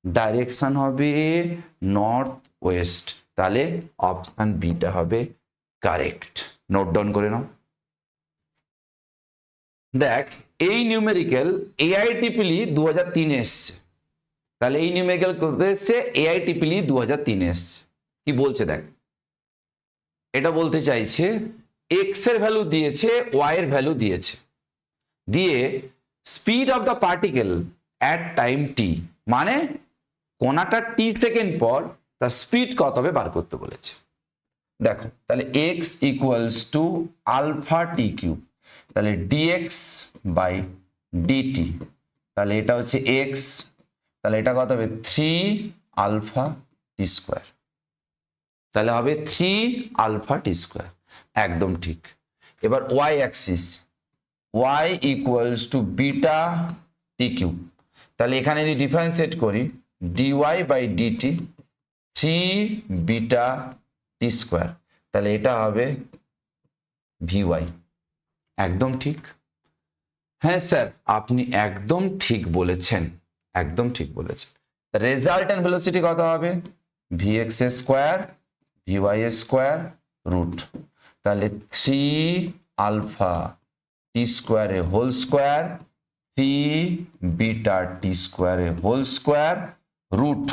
ডাইরেকশন হবে নর্থ ওয়েস্ট। তাহলে অপশন বিটা হবে কারেক্ট। নোট ডাউন করে নাও। দেখ, এই নিউমেরিক্যাল AIEEE 2003 এসছে। তাহলে এই নিউমেরিক্যাল করতে এসছে AIEEE 2003 এসছে। কি বলছে দেখ, এটা বলতে চাইছে এক্স এর ভ্যালু দিয়েছে, ওয়াই এর ভ্যালু দিয়েছে, দিয়ে speed of the particle at time T, মানে কোনাটা টি সেকেন্ড পর তার স্পিড কত হবে বার করতে বলেছে। দেখো, তাহলে x equals to alpha t cube, তাহলে ডিএক্স বাই ডিটি, তাহলে এটা হচ্ছে এক্স, তাহলে এটা কত হবে 3 আলফা টি স্কোয়ার, তাহলে হবে 3 আলফা টি স্কোয়ার, একদম ঠিক। এবার y axis, y equals to beta t cube, তাহলে এখানে যদি ডিফারেন্সিয়েট করি dy by d t 3 beta t square, তাহলে এটা হবে ভিওয়াই, একদম ঠিক। হ্যাঁ স্যার, আপনি একদম ঠিক বলেছেন, রেজাল্টেন্ট ভেলোসিটি কত হবে? vx square vy square root, তাহলে 3 আলফা টি স্কোয়ারে হোল স্কোয়ার 3 বিটা টি স্কোয়ারে হোল স্কোয়ার রুট।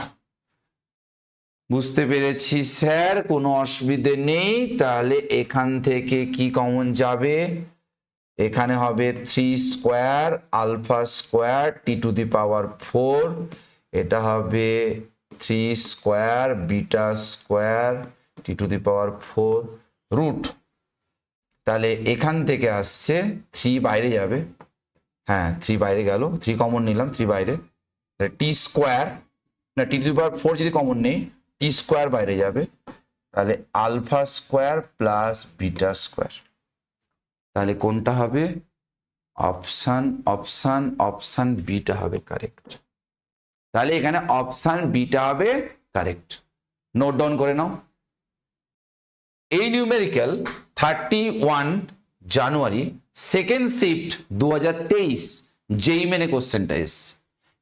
বুঝতে পেরেছি স্যার, কোনো অসুবিধে নেই। তাহলে এখান থেকে কি কমন যাবে? এখানে হবে 3 square alpha square T to the power 4, এটা হবে 3 square beta square T to the power 4 root. তাহলে এখান থেকে আসছে 3 বাইরে যাবে, হ্যাঁ 3 বাইরে গেল, 3 কমন নিলাম, 3 বাইরে, টি স্কোয়ার না টি টু দি পাওয়ার 4 যদি কমন নেই, টি স্কোয়ার বাইরে যাবে, তাহলে alpha square plus beta square, তাহলে কোনটা হবে? অপশন বিটা হবে কারেক্ট। তাহলে এখানে অপশন বিটা হবে কারেক্ট। নোট ডাউন করে নাও। এই নিউমেরিক্যাল 31 জানুয়ারি সেকেন্ড শিফট 2023 যেই মেনে কোশ্চেনটা এসছে।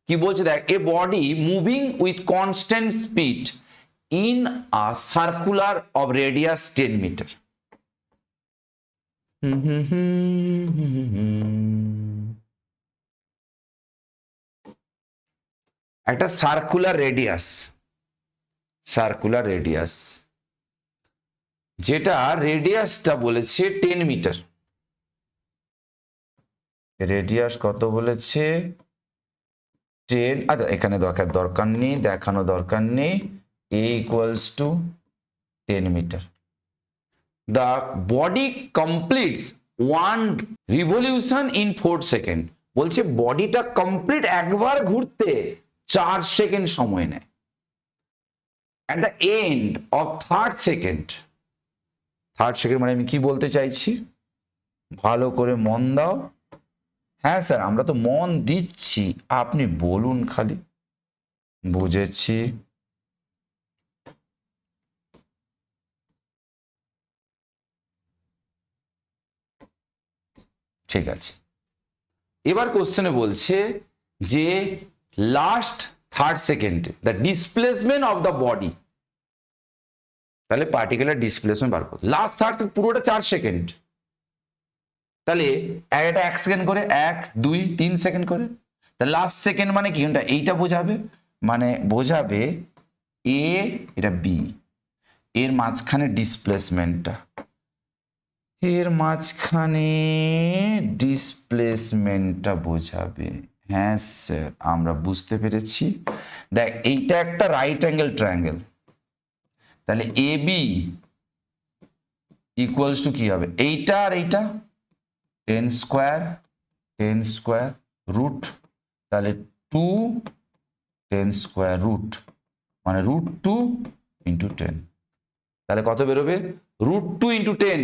কি বলছে দেখ, a body moving with constant speed in a circular of radius 10 মিটার। একটা সার্কুলার রেডিয়াস যেটা রেডিয়াসটা বলেছে 10 মিটার। রেডিয়াস কত বলেছে 10। আচ্ছা এখানে দরকার নেই, দেখানো দরকার নেই। a equals to 10 metre. The body completes 1 revolution in 4 second. বলছে বডিটা কমপ্লিট একবার ঘুরতে 4 সেকেন্ড সময় নেয়। At the end of third second মানে আমি কি বলতে চাইছি ভালো করে মন দাও। হ্যাঁ স্যার আমরা তো মন দিচ্ছি, আপনি বলুন খালি। বুঝেছি। ঠিক আছে, এবার কোশ্চেনে বলছে যে last third second the displacement of the body, তাহলে পার্টিকুলার ডিসপ্লেসমেন্ট বার করো। লাস্ট থার্ড পুরোটা 4 সেকেন্ড, তাহলে এটা 1 সেকেন্ড করে, 1 2 3 সেকেন্ড করে। তা লাস্ট সেকেন্ড মানে কি, এইটা বোঝাবে, মানে বোঝাবে এ এটা বি, এর মাঝখানে ডিসপ্লেসমেন্টটা, এর মাঝখানে ডিসপ্লেসমেন্টটা বোঝাবে। হ্যাঁ স্যার আমরা বুঝতে পেরেছি। দেখ এইটা একটা রাইট অ্যাঙ্গেল ট্রায়াঙ্গেল, তাহলে এ বি ইকুয়ালস টু কি হবে, এইটা আর এইটা 10 স্কোয়ার রুট, তাহলে 2 10 স্কোয়ার রুট মানে √2 × 10, তাহলে কত বেরোবে √2 × 10,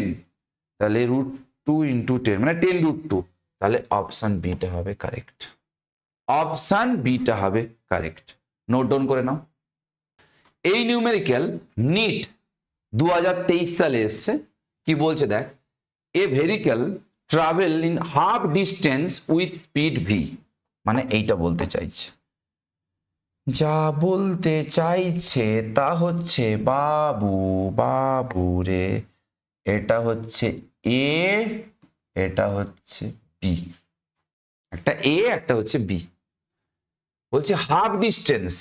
তাহলে √2 × 10 মানে 10√2, তাহলে অপশন বিটা হবে কারেক্ট। অপশন বিটা হবে কারেক্ট। নোট ডাউন করে নাও। এই নিউমেরিক্যাল নিট 2023 সালে এসছে। কি বলছে দেখ, a vehicle travel in half distance with speed V, মানে এইটা বলতে চাইছে, যা বলতে চাইছে তা হচ্ছে বাবু রে, এটা হচ্ছে এ, এটা হচ্ছে বি, একটা এ একটা হচ্ছে বি। বলছে হাফ ডিস্টেন্স,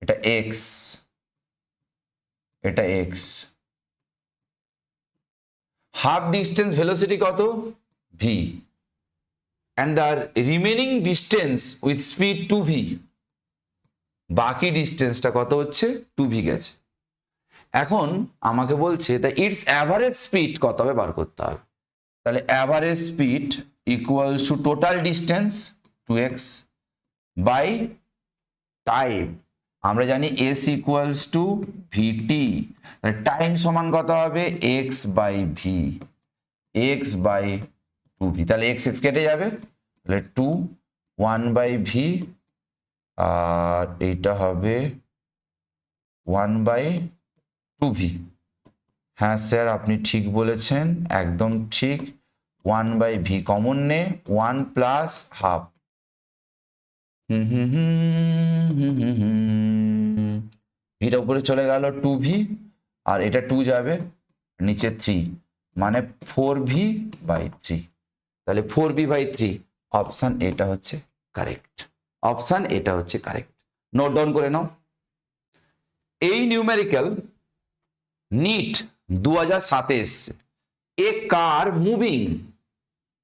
এটা এক্স, এটা এক্স, হাফ ডিস্টেন্স ভেলোসিটি কত V, and the remaining distance with speed 2v, বাকি ডিস্টেন্সটা কত হচ্ছে 2v গেছে। এখন আমাকে বলছে তা ইটস অ্যাভারেজ স্পিড কত হবে বার করতে হবে। তাহলে average speed equals to total distance 2x by time, আমরা জানি s ইকুয়ালস টু vt, তাহলে টাইম সমান কত হবে x by v, x by 2v, তাহলে x কেটে যাবে, তাহলে 2 1 বাই v, আর এইটা হবে 1 বাই 2v। হ্যাঁ স্যার আপনি ঠিক বলেছেন, একদম ঠিক। 1 বাই v কমন নে, 1 প্লাস হাফ, ভিটা উপরে চলে গেল 2v, আর এটা 2 যাবে নিচে 3, মানে 4v বাই 3, তাহলে 4v বাই 3, অপশন এটা হচ্ছে কারেক্ট। অপশন এটা হচ্ছে কারেক্ট। নোট ডাউন করে নাও। এই নিউমেরিক্যাল নিট 2007 এসছে। A car moving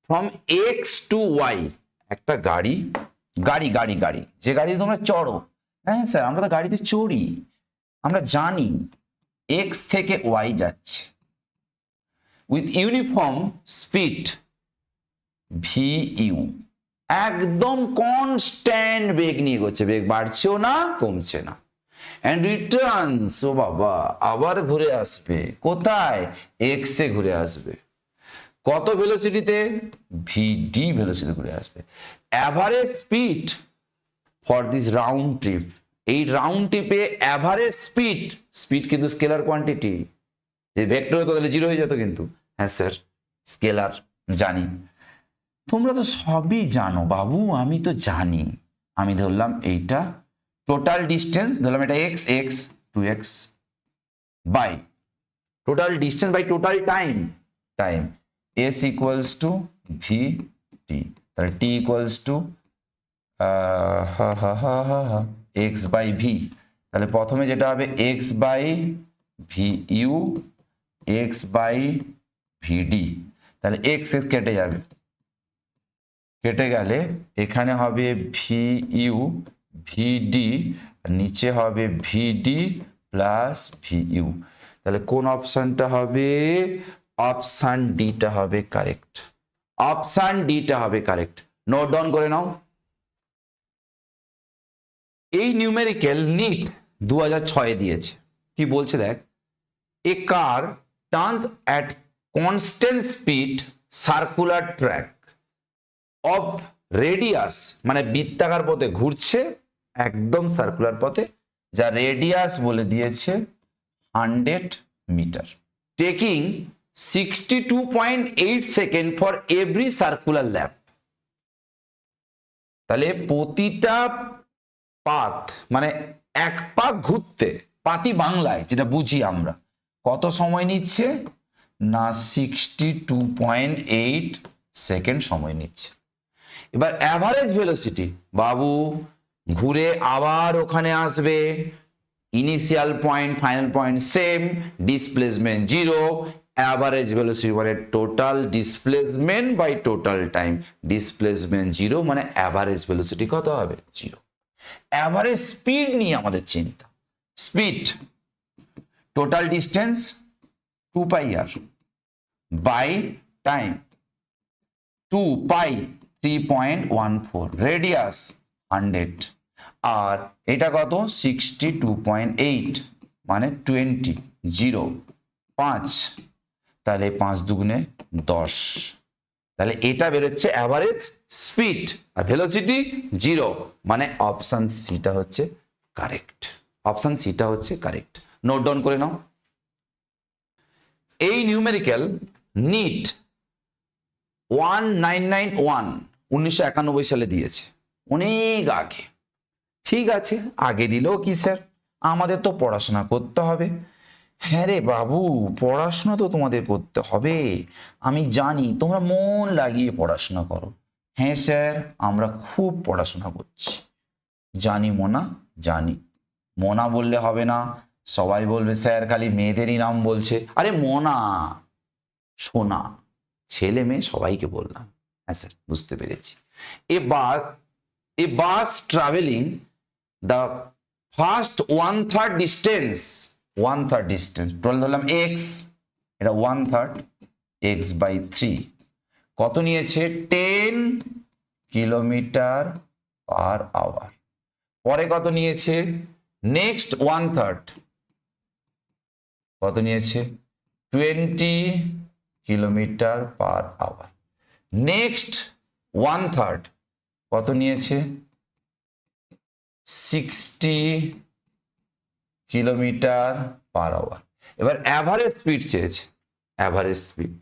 from X to Y, একটা গাড়ি, যে গাড়ি তোমরা চড়ো, হ্যাঁ স্যার আমরা তো গাড়িতে চড়ি, আমরা জানি এক্স থেকে ওয়াই যাচ্ছে with uniform speed v u, একদম কনস্ট্যান্ট বেগ নিয়ে করছে, বেগ বাড়ছেও না কমছে না, and returns, ও বাবা আবার ঘুরে আসবে কোথায়, এক্স এ ঘুরে আসবে, কত ভেলোসিটিতে ভিডি ভেলোসিটি ঘুরে আসবে। Average speed for this round trip, এই রাউন্ড ট্রিপে অ্যাভারেজ স্পিড কিন্তু স্কেলার কোয়ান্টিটি, যে ভেক্টর হতো তাহলে 0 হয়ে যেত কিন্তু, হ্যাঁ স্যার স্কেলার জানি, তোমরা তো সবই জানো বাবু, আমি তো জানি। আমি ধরলাম এইটা টোটাল ডিস্টেন্স, ধরলাম এটা x, X 2x by total distance by total time, s equals to vt, তাহলে T equals to x by V. তাহলে প্রথমে যেটা হবে X by V U X by VD. তাহলে এক্স এক্স কেটে যাবে, কেটে গেলে এখানে হবে ভি ইউ ভিডি, নিচে হবে ভিডি প্লাস ভি ইউ। তাহলে কোন অপশনটা হবে? অপশন ডিটা হবে কারেক্ট, অপশন ডিটা হবে কারেক্ট। নোট ডাউন করে নাও। এই নিউমেরিক্যাল নিট 2006 দিয়েছে। কি বলছে দেখ, a car turns at constant speed circular track of radius, মানে বৃত্তাকার পথে ঘুরছে, একদম সার্কুলার পথে, যা রেডিয়াস বলে দিয়েছে 100 metre, taking 62.8 second for every circular lap. তাহলে প্রতিটা পাত মানে এক পাক ঘুরতে, পাতি বাংলায় যেটা বুঝি আমরা, কত সময় নিচ্ছে না 62.8 সেকেন্ড সময় নিচ্ছে। এবার অ্যাভারেজ ভেলোসিটি, বাবু ঘুরে আবার ওখানে আসবে, initial point final point same, displacement zero, average velocity মানে total displacement by total time, displacement zero মানে অ্যাভারেজ ভেলোসিটি কত হবে? জিরো। অ্যাভারেজ স্পিড নিয়ে আমাদের চিন্তা, speed total distance 2 pi R by time 2 pi 3.14, radius 100, আর এটা কত 62.8 মানে 20 জিরো 5, তাহলে 5 দুগুণে 10। তাহলে এটা বেরোচ্ছে অ্যাভারেজ স্পিড, আর ভেলোসিটি জিরো, মানে অপশন সিটা হচ্ছে কারেক্ট, অপশন সিটা হচ্ছে কারেক্ট। নোট ডাউন করে নাও। এই নিউমেরিক্যাল নিট 1991 1991 সালে দিয়েছে, অনেক আগে। ঠিক আছে, আগে দিলেও কি স্যার, আমাদের তো পড়াশোনা করতে হবে। হ্যাঁ রে বাবু, পড়াশোনা তো তোমাদের করতে হবে, আমি জানি তোমরা মন লাগিয়ে পড়াশোনা করো। হ্যাঁ স্যার, আমরা খুব পড়াশোনা করছি, জানি মোনা, জানি। মোনা বললে হবে না, সবাই বলবে স্যার খালি মেয়েদেরই নাম বলছে। আরে মোনা, সোনা, ছেলে মেয়ে সবাইকে বললাম। হ্যাঁ স্যার, বুঝতে পেরেছি। এবার a bus travelling the first 1/3 distance, 1/3 distance, total ধরলাম এক্স, এটা 1/3 এক্স বাই 3, কত নিয়েছে? 10 কিলোমিটার পার আওয়ার। পরে কত নিয়েছে? নেক্সট 1/3 কত নিয়েছে? 20 কিলোমিটার পার আওয়ার। নেক্সট 1/3 কত নিয়েছে? 60 কিলোমিটার পার আওয়ার। এবার অ্যাভারেজ স্পিড চেয়েছে, অ্যাভারেজ স্পিড।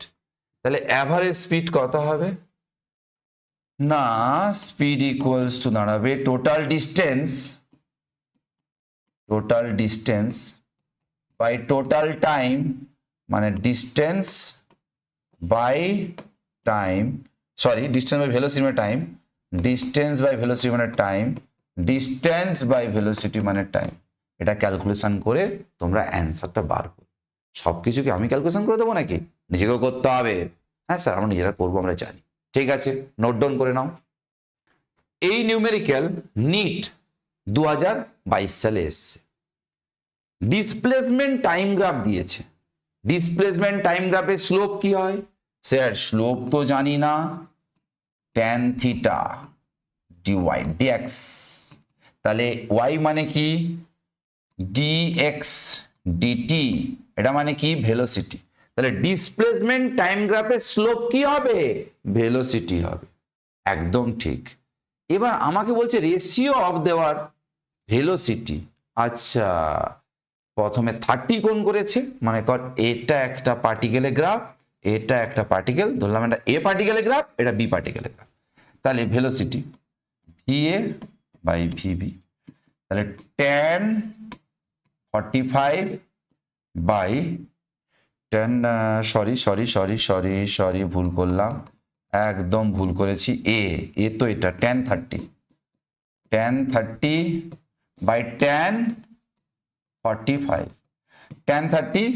তাহলে অ্যাভারেজ স্পিড কত হবে? না, স্পিড ইকুয়ালস টু দাঁড়াবে total distance, total distance by total time, মানে distance by time, sorry distance by velocity মানে টাইম, ডিস্টেন্স বাই ভেলোসিটি মানে টাইম, ডিস্টেন্স বাই ভেলোসিটি মানে টাইম। এটা ক্যালকুলেশন করে তোমরা অ্যান্সারটা বার করো। সব কিছু কি আমি ক্যালকুলেশন করে দেবো নাকি? নিজেকেও করতে হবে। হ্যাঁ স্যার, আমরা নিজেরা করবো, আমরা জানি। ঠিক আছে, নোট ডাউন করে নাও। এই নিউমেরিক্যাল নিট 2022 সালে এসছে। ডিসপ্লেসমেন্ট টাইম গ্রাফ দিয়েছে। ডিসপ্লেসমেন্ট টাইম গ্রাফের স্লোপ কি হয়? স্যার স্লোপ তো জানি না, ট্যান থিটা ডিওয়াই ডিএক্স। তাহলে ওয়াই মানে কি? ডিএক্স ডিটি, এটা মানে কি? ভেলোসিটি। তাহলে ডিসপ্লেসমেন্ট টাইম গ্রাফের স্লোপ কি হবে? ভেলোসিটি হবে। একদম ঠিক। এবার আমাকে বলছে রেশিও অফ দেওয়ার ভেলোসিটি। আচ্ছা, প্রথমে 30 কোণ করেছে, মানে কর এটা একটা পার্টিকেলের গ্রাফ, এটা একটা পার্টিকেল, ধরলাম এটা এ পার্টিকেলের গ্রাফ, এটা বি পার্টিকেলের গ্রাফ। তাহলে ভেলোসিটি ভিএ বাই ভিবি, তাহলে tan 45 বাই 10, সরি ভুল করলাম, একদম ভুল করেছি, এ তো এটা tan 30 by tan 45 tan 30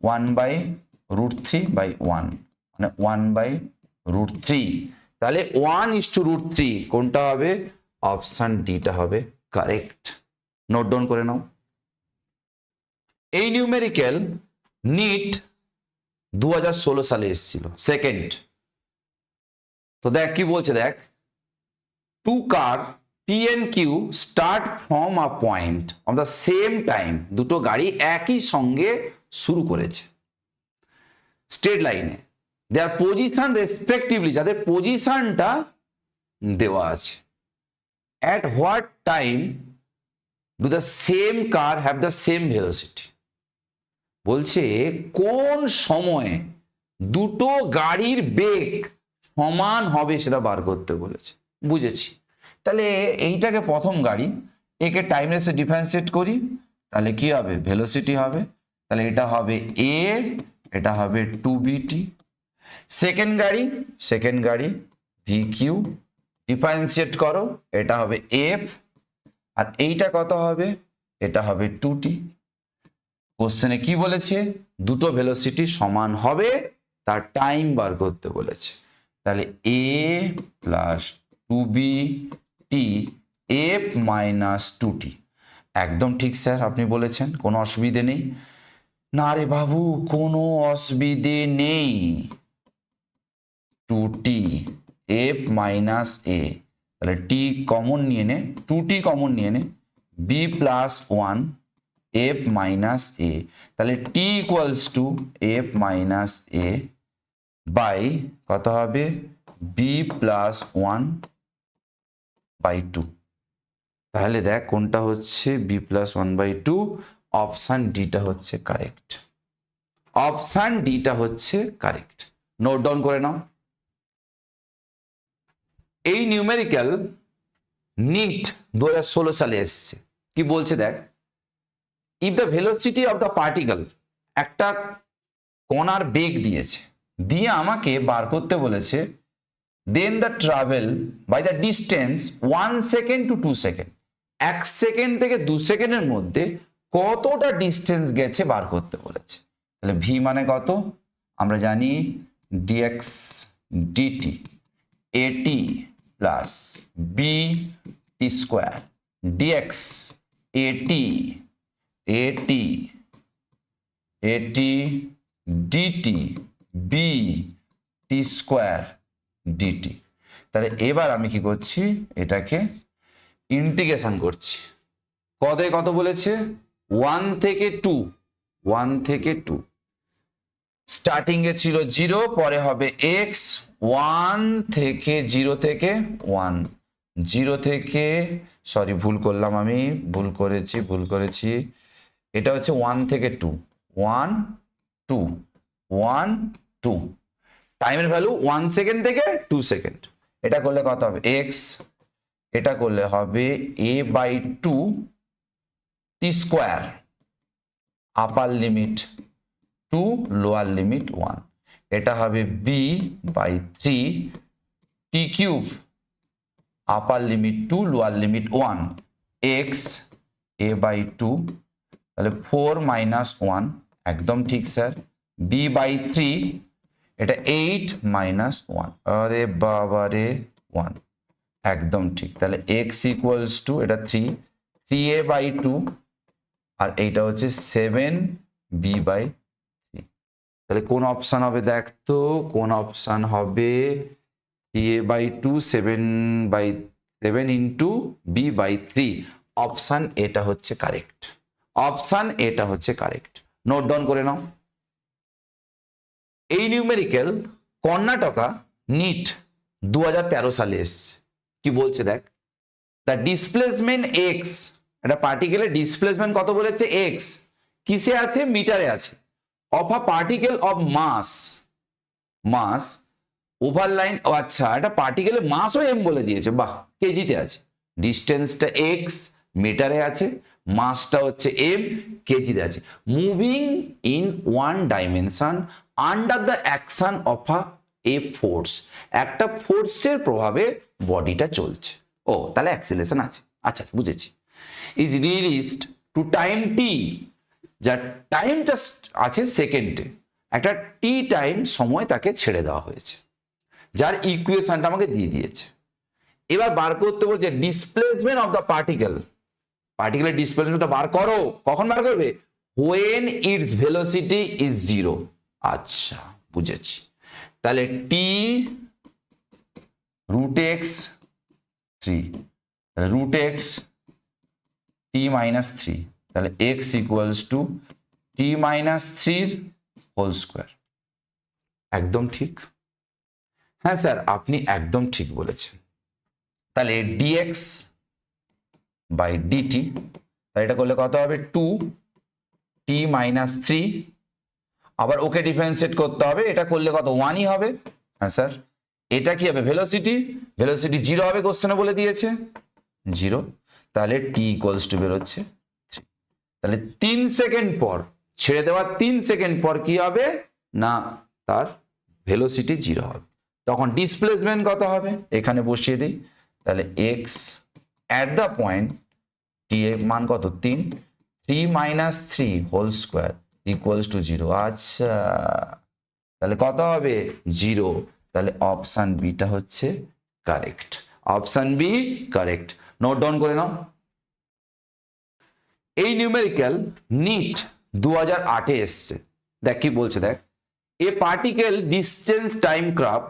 1/√3/1 মানে 1/√3, তাহলে 1:√3 কোনটা হবে? অপশন ডিটা হবে কারেক্ট। নোট ডাউন করে নাও। এই নিউমেরিক্যাল নিট 2016 সালে এসেছিল, সেকেন্ড। তো দেখ কি বলছে, দেখ, two car p and q start from a point of the same time, দুটো গাড়ি একই সঙ্গে শুরু করেছে স্ট্রেট লাইনে, দেয়ার পজিশন রেসপেক্টিভলি, যাদের পজিশনটা দেওয়া আছে, at what time do the same car have the same velocity? বলছে কোন সময়ে দুটো গাড়ির বেগ সমান হবে সেটা বার করতে বলেছে। বুঝেছি। তাহলে এইটাকে প্রথম গাড়ি, একে টাইম রেসে ডিফারেন্সিয়েট করি, তাহলে কি হবে? ভেলোসিটি হবে। তাহলে এটা হবে এ, এটা হবে 2vt। সেকেন্ড গাড়ি ভি কিউ, ডিফারেন্সিয়েট করো, এটা হবে এফ, আর এইটা কত হবে? এটা হবে 2t। কোশ্চেনে কি বলেছে? দুটো ভেলোসিটি সমান হবে, তার টাইম বার করতে বলেছে। তাহলে এ plus 2bt F minus 2t। একদম ঠিক স্যার, আপনি বলেছেন, কোনো অসুবিধে নেই। না রে বাবু, কোনো অসুবিধে নেই। 2t এফ মাইনাস এ, তাহলে টি কমন নিয়ে নে, 2t কমন নিয়ে নে, B plus 1 F minus A, তাহলে T equals to F minus A by কত হবে? B plus 1/2। তাহলে দেখ কোনটা হচ্ছে বি প্লাস 1/2, অপশান ডিটা হচ্ছে কারেক্ট। অপশান ডিটা হচ্ছে কারেক্ট। নোট ডাউন করে নাও। এই নিউমেরিক্যাল নিট 2016 সালে এসছে। কি বলছে দেখ, if the velocity of the particle, একটা কণার বেগ দিয়েছে, দিয়ে আমাকে বার করতে বলেছে, then the travel by the distance 1 second to 2 second, 1 second থেকে 2 সেকেন্ডের মধ্যে কতটা ডিস্টেন্স গেছে বার করতে বলেছে। তাহলে ভি মানে কত? আমরা জানি dx dt at plus b t square dx at dt b t square dt। তাহলে এবার আমি কি করছি, এটাকে ইন্টিগ্রেশন করছি। কত বলেছে? 1 থেকে 2, 1 থেকে 2, স্টার্টিং এ ছিল 0, পরে হবে x, 1 থেকে 0 থেকে 1, 0 থেকে, সরি ভুল করলাম, আমি ভুল করেছি, এটা হচ্ছে 1 থেকে 2, 1 2 1 2, টাইমের ভ্যালু 1 সেকেন্ড থেকে 2 সেকেন্ড। এটা করলে কত হবে? x, এটা করলে হবে a/2 t স্কোয়ার, আপার লিমিট 2, লোয়ার লিমিট 1, এটা হবে b/3 t কিউব, আপার limit 2, lower limit 1, x a/2, তাহলে 4 minus 1, একদম ঠিক স্যার, b/3, এটা 8 minus 1, আরে বাবা রে 1, একদম ঠিক। তাহলে x ইকুয়ালস টু, এটা 3a/2, আর এইটা হচ্ছে 7b/3। তাহলে কোন অপশন হবে? দেখ তো কোন অপশন হবে? 3a/2 7 ইন্টু b/3, অপশন এটা হচ্ছে কারেক্ট। অপশন এটা হচ্ছে কারেক্ট। নোট ডাউন করে নাও। এই নিউমেরিক্যাল কর্ণাটকা নিট 2013 সালে এসছে। কি বলছে দেখ, দ্য ডিসপ্লেসমেন্ট এক্স, একটা পার্টিকেলের ডিসপ্লেসমেন্ট কত বলেছে? এক্স। কিসে আছে? মিটারে আছে। Of a particle of mass over line, আচ্ছা, একটা পার্টিকেলের মাসও এম বলে দিয়েছে, বাহ, কেজিতে আছে। ডিস্টেন্সটা এক্স, মিটারে আছে, মাসটা হচ্ছে এম, কেজিতে আছে। Moving in one dimension under the action of a A force, একটা ফোর্সের প্রভাবে বডিটা চলছে। ও তাহলে অ্যাক্সিলারেশন আছে, আচ্ছা বুঝেছি। ইজ রিলিজড টু টাইম টি, যার টাইম জাস্ট আছে সেকেন্ডে, একটা টি টাইম সময় তাকে ছেড়ে দেওয়া হয়েছে, যার ইকুয়েশনটা আমাকে দিয়ে দিয়েছে। এবার বার করতে বলছে ডিসপ্লেসমেন্ট অফ দ্য পার্টিকেল, পার্টিকেলের ডিসপ্লেসমেন্টটা বার করো। কখন বার করবে? when its velocity is 0। আচ্ছা বুঝেছি। তাহলে টি রুট এক্স 3, তাহলে রুট এক্স টি মাইনাস 3, তাহলে x equals to t minus 3 whole square. একদম ঠিক। হ্যাঁ স্যার আপনি একদম ঠিক বলেছেন। তাহলে ডিএক্স বাই ডিটি, তাহলে এটা করলে কত হবে? 2 টি মাইনাস 3, আবার ওকে ডিফারেন্সিয়েট করতে হবে, এটা করলে কত? 1ই হবে। হ্যাঁ স্যার। এটা কি হবে? ভেলোসিটি, ভেলোসিটি 0 হবে, কোশ্চেনে বলে দিয়েছে 0। তাহলে টি ইকুয়ালস টু বেরোচ্ছে 3। তাহলে 3 সেকেন্ড পর, ছেড়ে দেওয়ার 3 সেকেন্ড পর কি হবে না, তার ভেলোসিটি 0 হবে। তখন ডিসপ্লেসমেন্ট কত হবে? এখানে বসিয়ে দিই। তাহলে x at the point t এর মান কত? 3, 3 minus 3 whole square equals to 0। আচ্ছা তাহলে কত হবে? 0। তাহলে অপশান বিটা হচ্ছে correct, option b correct. Note down করে নাও। এই নিউমেরিক্যাল নিট 2008-এ এসছে। দেখ কি বলছে, দেখ a particle distance time graph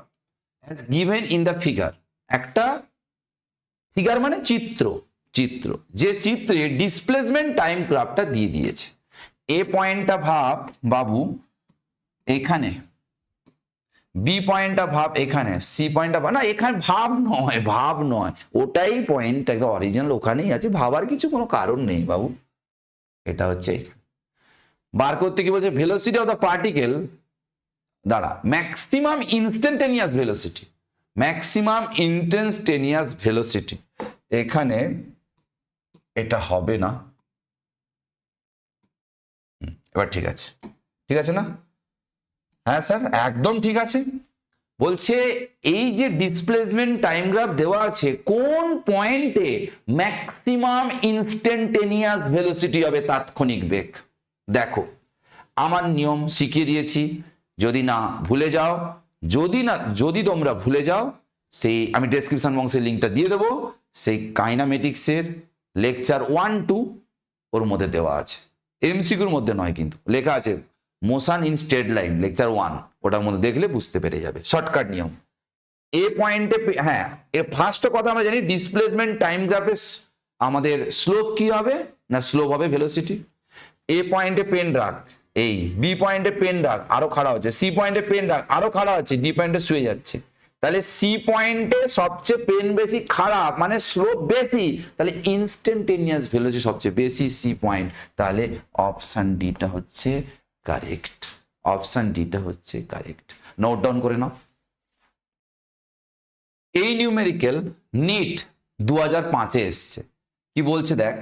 has given in the figure. একটা ফিগার মানে চিত্র, চিত্র, যে চিত্রে ডিসপ্লেসমেন্ট টাইম গ্রাফটা দিয়ে দিয়েছে। এ পয়েন্টটা ভাব বাবু এখানে, বি পয়েন্টটা ভাব এখানে, সি পয়েন্টটা ভাব না, এখানে ভাব নয়, ভাব নয়, ওটাই পয়েন্ট একদম অরিজিনাল ওখানেই আছে, ভাবার কিছু কোনো কারণ নেই বাবু। এটা হচ্ছে বার করতে কি বলছে? ভেলোসিটি অফ দ্য পার্টিকেল, দাঁড়া, maximum instantaneous velocity, maximum instantaneous velocity. এখানে এটা হবে না, এবার ঠিক আছে, ঠিক আছে না? হ্যাঁ স্যার একদম ঠিক আছে। বলছে এই যে ডিসপ্লেসমেন্ট টাইম গ্রাফ দেওয়া আছে, কোন পয়েন্টে ম্যাক্সিমাম ইনস্ট্যান্টেনিয়াস ভেলোসিটি হবে, তাৎক্ষণিক বেগ। দেখো আমার নিয়ম শিখিয়ে দিয়েছি, যদি না ভুলে যাও, যদি তোমরা ভুলে যাও, সেই আমি ডেসক্রিপশন বক্সের লিঙ্কটা দিয়ে দেবো, সেই কাইনামেটিক্সের লেকচার 1-2 ওর মধ্যে দেওয়া আছে, এমসিকিউর মধ্যে নয় কিন্তু, লেখা আছে motion in straight line lecture 1, ওটার মধ্যে দেখলে বুঝতে পেরে যাবে, শর্টকাট নিয়ম। এ পয়েন্টে, হ্যাঁ এর ফার্স্ট কথা আমরা জানি ডিসপ্লেসমেন্ট টাইম গ্রাফে আমাদের স্লোপ কি হবে না, স্লোপ হবে ভেলোসিটি। এ পয়েন্টে পেন রাখ, এই বি পয়েন্টে পেন রাখ আরো খাড়া হচ্ছে, সি পয়েন্টে পেন রাখ আরো খাড়া হচ্ছে, ডি পয়েন্টে শুয়ে যাচ্ছে। তাহলে সি পয়েন্টে সবচেয়ে পেন বেশি খারাপ মানে স্লোপ বেশি, তাহলে ইনস্ট্যান্টেনিয়াস ভেলোসিটি সবচেয়ে বেশি সি পয়েন্ট। তাহলে অপশন ডিটা হচ্ছে কারেক্ট, অপশন ডিটা হচ্ছে কারেক্ট। নোট ডাউন করে নাও। এই নিউমেরিক্যাল নিট 2005-এ এসছে। কি বলছে দেখ,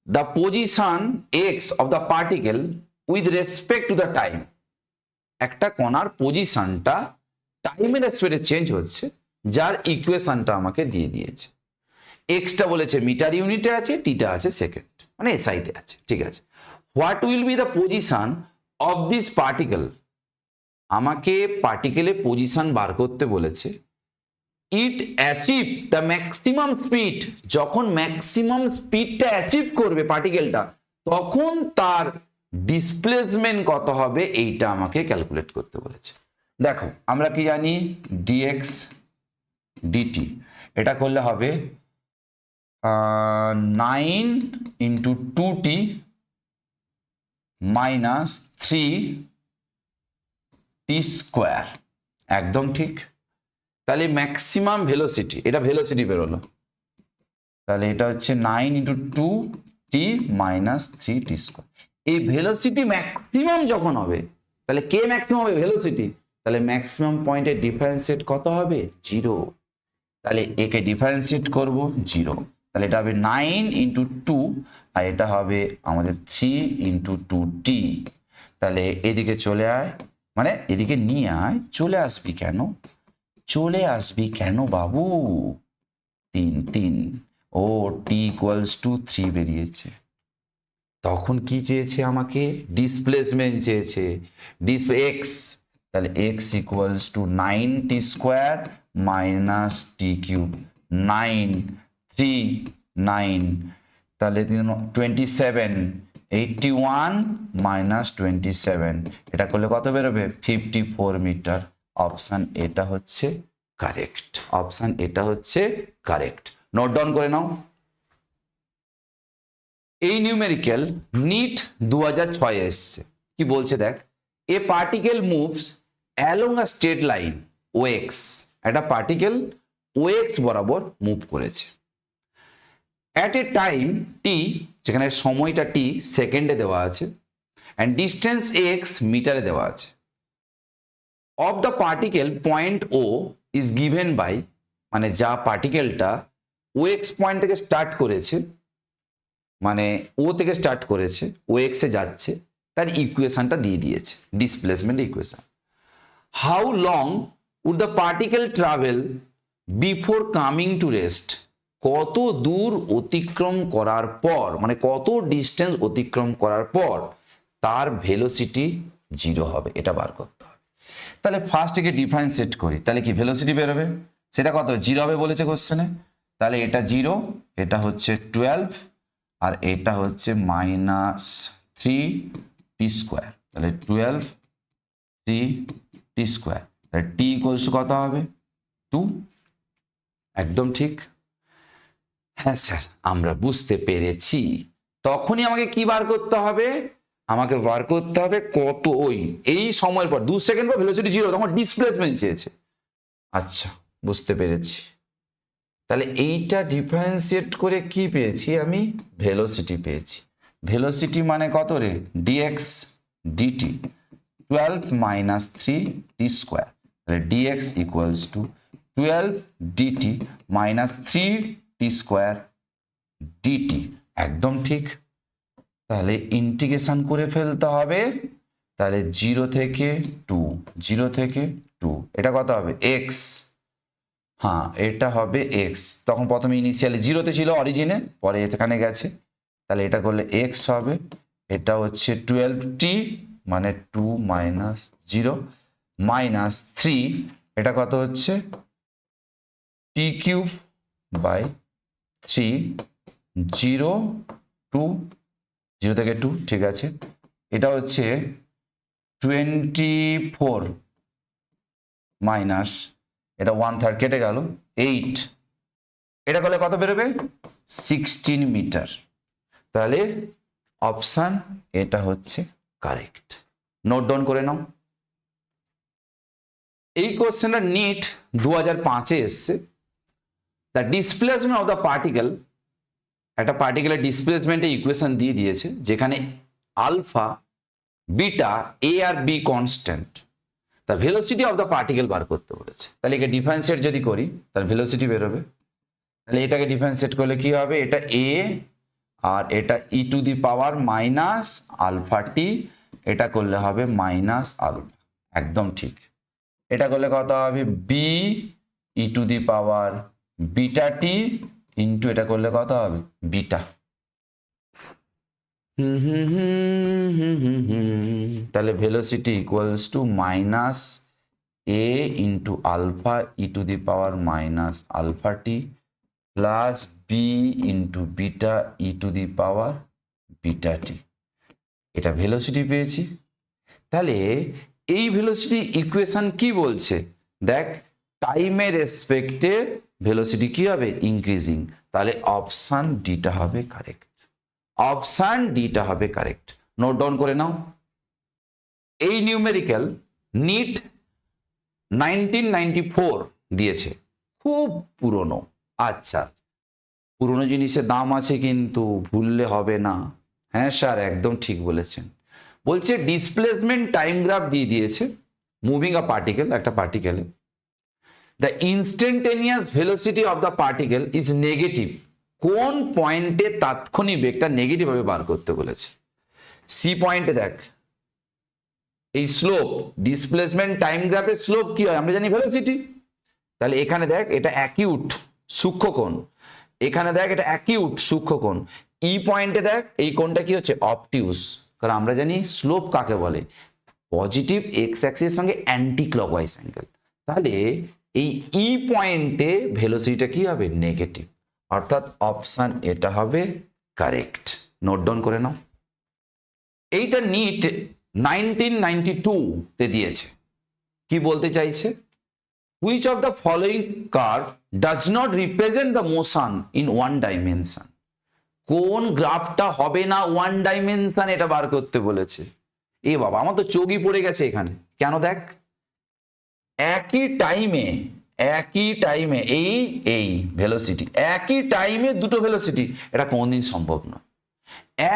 the position x of the particle with respect to the time, একটা কণার পজিশনটা টাইমের রেসপেক্টে চেঞ্জ হচ্ছে, যার ইকুয়েশনটা আমাকে দিয়ে দিয়েছে। এক্সটা বলেছে মিটার ইউনিটে আছে, টিটা আছে সেকেন্ড মানে এসআইতে আছে, ঠিক আছে। What will be the position of this particle, আমাকে পার্টিকেলের পজিশন বার করতে বলেছে। ইট অ্যাচিভ দ্য ম্যাক্সিমাম স্পিড, যখন ম্যাক্সিমাম স্পিডটা অ্যাচিভ করবে পার্টিকেলটা, তখন তার ডিসপ্লেসমেন্ট কত হবে এইটা আমাকে ক্যালকুলেট করতে বলেছে। দেখো আমরা কি জানি, ডিএক্স ডিটি, এটা করলে হবে 9 × 2t মাইনাস 3t স্কোয়ার, একদম ঠিক। তাহলে ম্যাক্সিমাম ভেলোসিটি, এটা ভেলোসিটি বেরোলো, তাহলে এটা হচ্ছে 9 × 2t মাইনাস 3t স্কোয়ার। এই ভেলোসিটি ম্যাক্সিমাম যখন হবে, তাহলে কে ম্যাক্সিমাম হবে? ভেলোসিটি। তাহলে ম্যাক্সিমাম পয়েন্টের ডিফারেন্সিয়েট কত হবে? 0। তাহলে একে ডিফারেন্সিয়েট করব 0, তাহলে এটা হবে 9 × 2 আর এটা হবে আমাদের 3 × 2t। তাহলে এদিকে চলে আয়, মানে এদিকে নিয়ে আয়, চলে আসবি কেন বাবু? 3 ও টি ইকুয়ালস টু 3 বেরিয়েছে। তখন কি চেয়েছে আমাকে? ডিসপ্লেসমেন্ট চেয়েছে, এক্স। তাহলে x equals two 9t square minus টি কিউব। 9 3 9, তাহলে 27, 81 মাইনাস 27, এটা করলে কত বেরোবে? 54 মিটার। অপশান এটা হচ্ছে কারেক্ট। অপশান এটা হচ্ছে কারেক্ট। নোট ডাউন করে নাও। এই নিউমেরিক্যাল নিট 2006 এসছে। কি বলছে দেখ, a particle moves along a straight line OX. একটা পার্টিকেল ওএক্স বরাবর মুভ করেছে অ্যাট এ টাইম টি, যেখানে সময়টা টি সেকেন্ডে দেওয়া আছে, অ্যান্ড ডিস্টেন্স এক্স মিটারে দেওয়া আছে। Of the particle point o is given by, মানে যা পার্টিকেলটা ওএক্স পয়েন্ট থেকে স্টার্ট করেছে, মানে ও থেকে স্টার্ট করেছে, ও এক্সে যাচ্ছে, তার ইকুয়েশনটা দিয়ে দিয়েছে, displacement equation. How long would the particle travel before coming to rest? কত দূর অতিক্রম করার পর, মানে কত ডিস্টেন্স অতিক্রম করার পর তার ভেলোসিটি 0 হবে, এটা বার করতে হবে। তাহলে ফার্স্ট একে ডিফারেন্সিয়েট করি, তাহলে কি ভেলোসিটি বেরোবে? সেটা কত? 0 হবে বলেছে কোশ্চেনে। তাহলে এটা 0, এটা হচ্ছে 12, আর এটা হচ্ছে -3t স্কোয়ার। তাহলে 12 3t স্কোয়ার, তাহলে টি ইকুয়ালস কত হবে? 2। একদম ঠিক। হ্যাঁ স্যার, আমরা বুঝতে পেরেছি। তখনই আমাকে কি বার করতে হবে? আমাকে বার করতে হবে কত, ওই এই সময়ের পর 2 সেকেন্ড পর ভেলোসিটি 0, তখন ডিসপ্লেসমেন্ট চেয়েছে। আচ্ছা, বুঝতে পেরেছি। তাহলে এইটা ডিফারেন্সিয়েট করে কি পেয়েছি আমি? ভেলোসিটি পেয়েছি। ভেলোসিটি মানে কত রে? dx dt 12 minus 3t square. তাহলে dx equals to 12 dt minus 3t square dt। একদম ঠিক। তাহলে ইন্টিগ্রেশন করে ফেলতে হবে। তাহলে 0 থেকে 2, 0 থেকে 2, এটা কত হবে? x। হ্যাঁ, এটা হবে x। তখন প্রথমে ইনিশিয়ালি 0-তে ছিল অরিজিনে, পরে এখানে গেছে। তাহলে এটা করলে x হবে। এটা হচ্ছে 12t, মানে 2 মাইনাস 0 মাইনাস 3, এটা কত হচ্ছে? t কিউব বাই 3, 0 2, 0 থেকে 2, ঠিক আছে। এটা হচ্ছে 24 মাইনাস, এটা 1/3 কেটে গেল, 8, এটা করলে কত বেরোবে? 16 মিটার। তাহলে অপশান এটা হচ্ছে কারেক্ট। নোট ডাউন করে নাও। এই কোশ্চেনটা নিট 2005-এ এসছে। The displacement of the particle, একটা পার্টিকেলের ডিসপ্লেসমেন্টে ইকুয়েশন দিয়ে দিয়েছে, যেখানে আলফা বিটা এ আর বি কনস্ট্যান্ট, তা ভেলোসিটি অফ দ্য পার্টিকেল বার করতে বলেছে। তাহলে একে ডিফারেন্সিয়েট যদি করি, তাহলে ভেলোসিটি বেরোবে। তাহলে এটাকে ডিফারেন্সিয়েট করলে কি হবে? এটা এ, আর এটা E to the power minus alpha T, এটা করলে হবে মাইনাস আলফা। একদম ঠিক। এটা করলে কত হবে? B e to the power beta t into, এটা করলে কত হবে? বিটা। তাহলে velocity equals to minus a into alpha e to the power minus alpha t plus b into beta e to the power beta t. এটা velocity পেয়েছি। তাহলে এই velocity equation কি বলছে দেখ, টাইমের রেসপেক্টে ভেলোসিটি কি হবে? ইনক্রিজিং। তাহলে অপশান ডিটা হবে কারেক্ট। অপশান ডিটা হবে কারেক্ট। নোট ডাউন করে নাও। এই নিউমেরিক্যাল নিট 1994 দিয়েছে, খুব পুরনো। আচ্ছা, পুরনো জিনিসের দাম আছে কিন্তু ভুললে হবে না। হ্যাঁ স্যার, একদম ঠিক বলেছেন। বলছে ডিসপ্লেসমেন্ট টাইম গ্রাফ দিয়ে দিয়েছে, মুভিং আ পার্টিকেল, একটা পার্টিকেলে the instantaneous velocity of the particle is negative. কোন পয়েন্টে তাৎক্ষণিক বেগটা নেগেটিভ ভাবে বার করতে বলেছে? সি পয়েন্টে দেখ, এই স্লোপ ডিসপ্লেসমেন্ট টাইম গ্রাফের স্লোপ কি হয় আমরা জানি ভেলোসিটি। তাহলে এখানে দেখ এটা অ্যাকিউট সূক্ষ্মকোণ, এখানে দেখ এটা অ্যাকিউট সূক্ষ্মকোণ, ই পয়েন্টে দেখ এই কোণটা কি হচ্ছে অবটিউস, কারণ আমরা জানি স্লোপ কাকে বলে পজিটিভ এক্স অ্যাক্সিসের সঙ্গে অ্যান্টি ক্লকওয়াইজ অ্যাঙ্গেল। তাহলে এই ই পয়েন্টে ভেলোসিটিটা কি হবে নেগেটিভ, অর্থাৎ অপশন এটা হবে কারেক্ট। নোট ডাউন করে নাও। এইটা নিট 1992 তে দিয়েছে। কি বলতে চাইছে, which of the following curve does not represent the motion in one dimension? কোন গ্রাফটা হবে না ওয়ান ডাইমেনশন এটা বার করতে বলেছে। এ বাবা আমার তো চোখই পড়ে গেছে এখানে, কেন দেখ একই টাইমে এই ভেলোসিটি, একই টাইমে দুটো ভেলোসিটি, এটা কোনদিন সম্ভব নয়।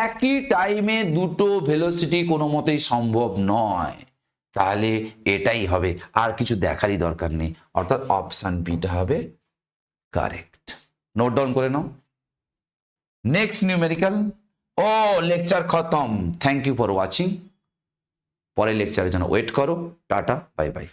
একই টাইমে দুটো ভেলোসিটি কোনো মতেই সম্ভব নয়। তাহলে এটাই হবে, আর কিছু দেখারই দরকার নেই, অর্থাৎ অপশন বিটা হবে কারেক্ট। নোট ডাউন করে নাও। Next numerical. ও লেকচার খতম। Thank you for watching. পরের লেকচারের জন্য ওয়েট করো। Tata, bye by.